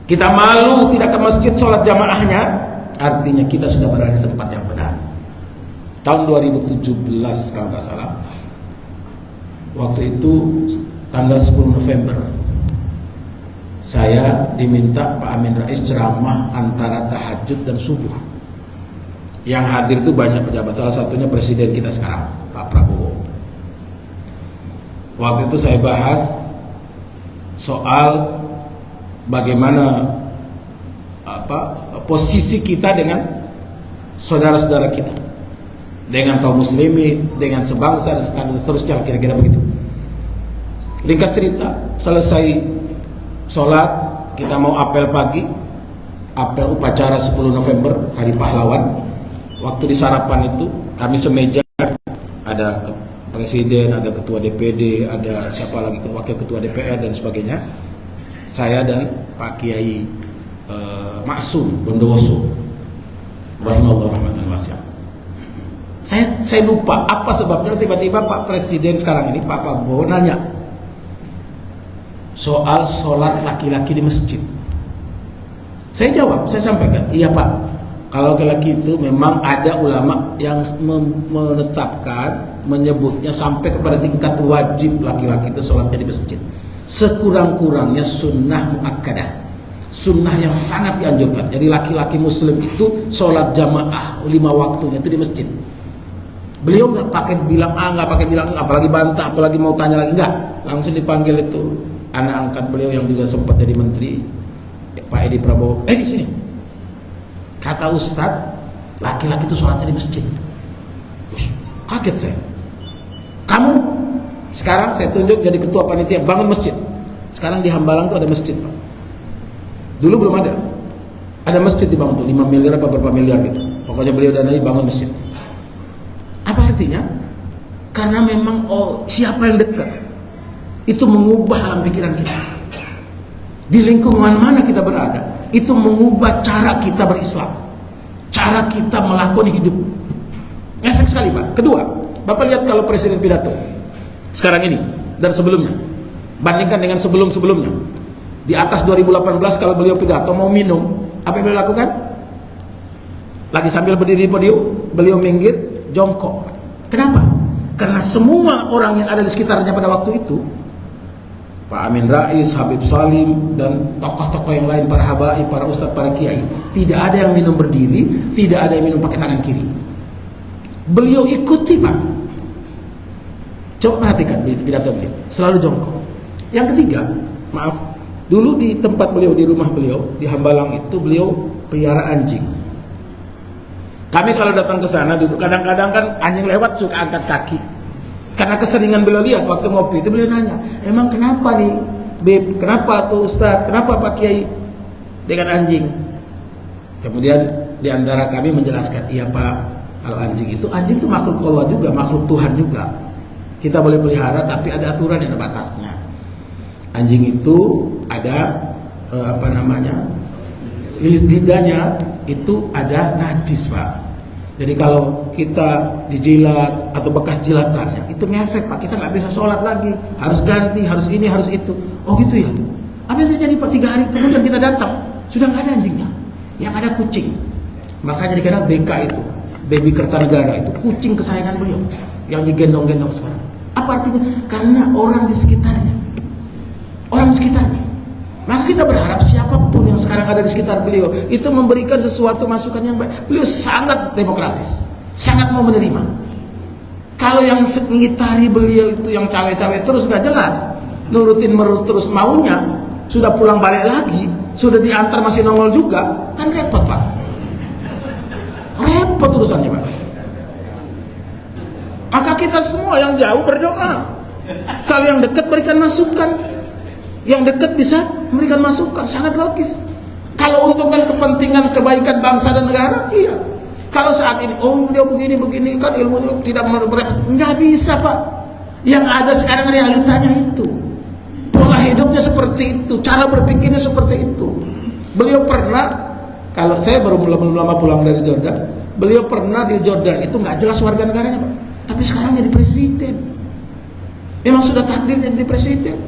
Kita malu tidak ke masjid sholat jamaahnya, artinya kita sudah berada di tempat yang benar. Tahun 2017 kalau nggak salah, waktu itu tanggal 10 November, saya diminta Pak Amin Rais ceramah antara tahajud dan subuh. Yang hadir itu banyak pejabat, salah satunya presiden kita sekarang, Pak Prabowo. Waktu itu saya bahas soal bagaimana posisi kita dengan saudara-saudara kita, dengan kaum muslimin, dengan sebangsa dan seterusnya, kira-kira begitu. Ringkas cerita, selesai sholat, kita mau apel pagi, apel upacara 10 November, Hari Pahlawan. Waktu di sarapan itu, kami semeja, ada presiden, ada ketua DPD, ada siapa lagi, wakil ketua DPR dan sebagainya. Saya dan Pak Kiai Maksum Bondowoso, rahimahullah rahmatan wasi'ah. Saya lupa apa sebabnya, tiba-tiba Pak Presiden sekarang ini, Pak Prabowo nanya soal sholat laki-laki di masjid. Saya jawab, saya sampaikan, iya Pak, kalau laki-laki itu memang ada ulama yang menetapkan, menyebutnya sampai kepada tingkat wajib laki-laki itu sholatnya di masjid. Sekurang-kurangnya sunnah muakkadah, sunnah yang sangat dianjurkan. Jadi laki-laki muslim itu sholat jamaah 5 waktunya itu di masjid. Beliau nggak pakai bilang A, nggak pakai bilang apalagi bantah, apalagi mau tanya lagi, nggak, langsung dipanggil itu anak angkat beliau yang juga sempat jadi menteri, Pak Edi Prabowo. Di sini, kata Ustadz, laki-laki itu sholatnya di masjid. Kaget saya. Kamu sekarang saya tunjuk jadi ketua panitia bangun masjid. Sekarang di Hambalang tuh ada masjid, Pak. Dulu belum ada. Ada masjid dibangun tuh 5 miliar apa berapa miliar gitu. Pokoknya beliau danai bangun masjid. Apa artinya? Karena memang siapa yang dekat itu mengubah alam pikiran kita. Di lingkungan mana kita berada, itu mengubah cara kita berislam, cara kita melakukan hidup. Efek sekali Pak. Kedua, Bapak lihat kalau presiden pidato sekarang ini dan sebelumnya, bandingkan dengan sebelum-sebelumnya. Di atas 2018 kalau beliau pidato mau minum, apa yang beliau lakukan? Lagi sambil berdiri di podium, beliau minggir, jongkok. Kenapa? Karena semua orang yang ada di sekitarnya pada waktu itu, Pak Amin Rais, Habib Salim, dan tokoh-tokoh yang lain, para habaib, para ustadz, para kiai, tidak ada yang minum berdiri, tidak ada yang minum pakai tangan kiri. Beliau ikuti Pak. Coba perhatikan pidato beliau, selalu jongkok. Yang ketiga, maaf, dulu di tempat beliau, di rumah beliau, di Hambalang itu beliau pelihara anjing. Kami kalau datang ke sana duduk, kadang-kadang kan anjing lewat suka angkat kaki. Karena keseringan beliau lihat waktu ngopi itu, beliau nanya, emang kenapa nih Beb, kenapa tuh Ustadz, kenapa Pak Kiai dengan anjing? Kemudian diantara kami menjelaskan, iya Pak, kalau anjing itu makhluk Allah juga, makhluk Tuhan juga. Kita boleh pelihara tapi ada aturan, ada batasnya. Anjing itu ada lidahnya itu ada najis Pak. Jadi kalau kita dijilat atau bekas jilatannya itu ngefek Pak, kita nggak bisa sholat lagi, harus ganti, harus ini, harus itu. Oh gitu ya. Apa yang terjadi Pak? 3 hari kemudian kita datang, sudah nggak ada anjingnya, yang ada kucing. Makanya dikenal BK itu, Baby Kertanegara itu, kucing kesayangan beliau yang digendong-gendong sekarang. Apa artinya? Karena orang di sekitarnya, orang di sekitarnya. Maka kita berharap siapapun yang sekarang ada di sekitar beliau itu memberikan sesuatu masukan yang baik. Beliau sangat demokratis, sangat mau menerima. Kalau yang mengitari beliau itu yang cawe-cawe terus gak jelas, nurutin terus maunya, sudah pulang balik lagi, sudah diantar masih nongol juga, kan repot Pak. Repot urusannya Pak. Maka kita semua yang jauh berdoa, kalau yang dekat berikan masukan. Yang dekat bisa memberikan masukan, sangat logis. Kalau untungkan kepentingan kebaikan bangsa dan negara, iya. Kalau saat ini, oh beliau begini kan ilmunya tidak berat, nggak bisa Pak. Yang ada sekarang realitanya itu, pola hidupnya seperti itu, cara berpikirnya seperti itu. Beliau pernah, kalau saya baru belum lama pulang dari Jordan, beliau pernah di Jordan itu nggak jelas warga negaranya Pak, tapi sekarang jadi presiden. Memang sudah takdirnya jadi presiden.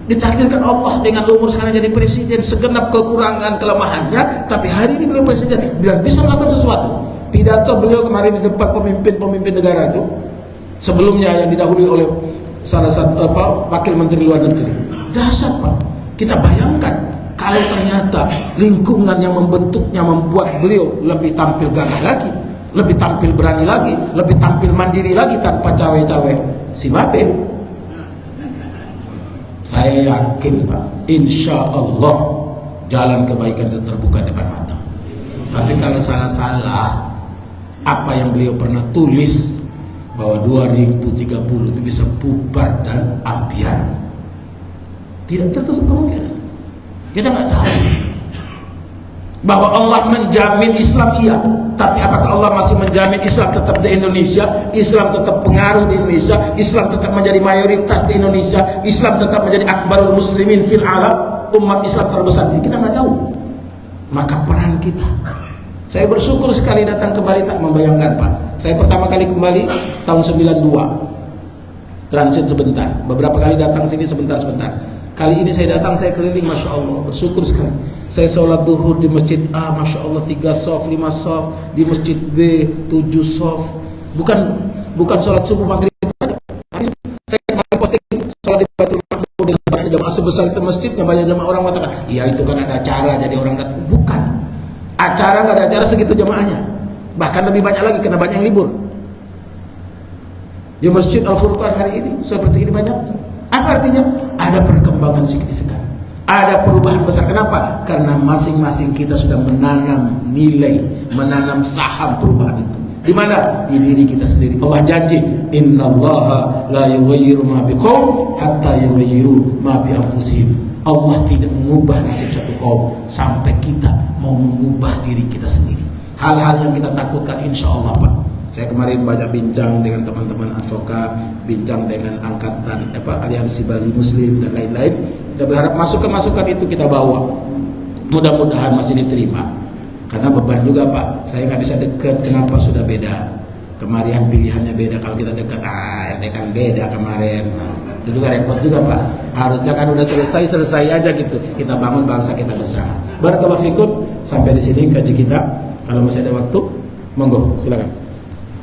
Ditakdirkan Allah dengan umur sekarang jadi presiden, segenap kekurangan kelemahannya, tapi hari ini beliau presiden dan bisa melakukan sesuatu. Pidato beliau kemarin di depan pemimpin negara itu, sebelumnya yang didahului oleh salah satu wakil menteri luar negeri. Dahsyat Pak. Kita bayangkan kalau ternyata lingkungan yang membentuknya membuat beliau lebih tampil gagah lagi, lebih tampil berani lagi, lebih tampil mandiri lagi tanpa cawe-cawe si babe. Saya yakin Pak, insya Allah jalan kebaikan itu terbuka depan mata. Tapi kalau salah-salah, apa yang beliau pernah tulis bahwa 2030 itu bisa bubar dan ambiar, tidak tertutup kemungkinan. Kita nggak tahu bahwa Allah menjamin Islam, iya, tapi apakah Allah masih menjamin Islam tetap di Indonesia, Islam tetap pengaruh di Indonesia, Islam tetap menjadi mayoritas di Indonesia, Islam tetap menjadi akbarul muslimin fil alam, umat Islam terbesar? Kita nggak tahu. Maka peran kita, saya bersyukur sekali datang kembali, tak membayangkan Pak, saya pertama kali kembali tahun 92, transit sebentar, beberapa kali datang sini sebentar-sebentar. Kali ini saya datang, saya keliling, Masya Allah, bersyukur sekali. Saya sholat duhur di masjid A, Masya Allah 3 sof, 5 sof, di masjid B 7 sof. Bukan sholat subuh maghrib. Saya kemarin posting sholat di Baitul Ma'mur dengan banyak jamaah sebesar itu masjidnya, banyak jamaah orang mengatakan, iya itu kan ada acara jadi orang datang. Bukan. Acara nggak ada acara segitu jamaahnya. Bahkan lebih banyak lagi karena banyak yang libur. Di Masjid Al-Furqan hari ini seperti ini banyak. Apa artinya? Ada perkembangan signifikan, ada perubahan besar. Kenapa? Karena masing-masing kita sudah menanam nilai, menanam saham perubahan itu. Di mana? Di diri kita sendiri. Allah janji, innallaha la yughayyiru ma biqaum hatta yughayyiru ma bi anfusihim. Allah tidak mengubah nasib satu kaum sampai kita mau mengubah diri kita sendiri. Hal-hal yang kita takutkan, insya Allah Pak. Saya kemarin banyak bincang dengan teman-teman advokat, bincang dengan angkatan Aliansi Bali Muslim dan lain-lain. Kita berharap masukan-masukan itu kita bawa. Mudah-mudahan masih diterima. Karena beban juga Pak, saya nggak bisa dekat. Kenapa? Sudah beda. Kemarin pilihannya beda. Kalau kita dekat, ya kan beda kemarin. Itu juga repot juga Pak. Harusnya kan udah selesai aja gitu. Kita bangun bangsa kita bersama. Barakallahu fikum. Sampai di sini kaji kita. Kalau masih ada waktu, monggo silakan.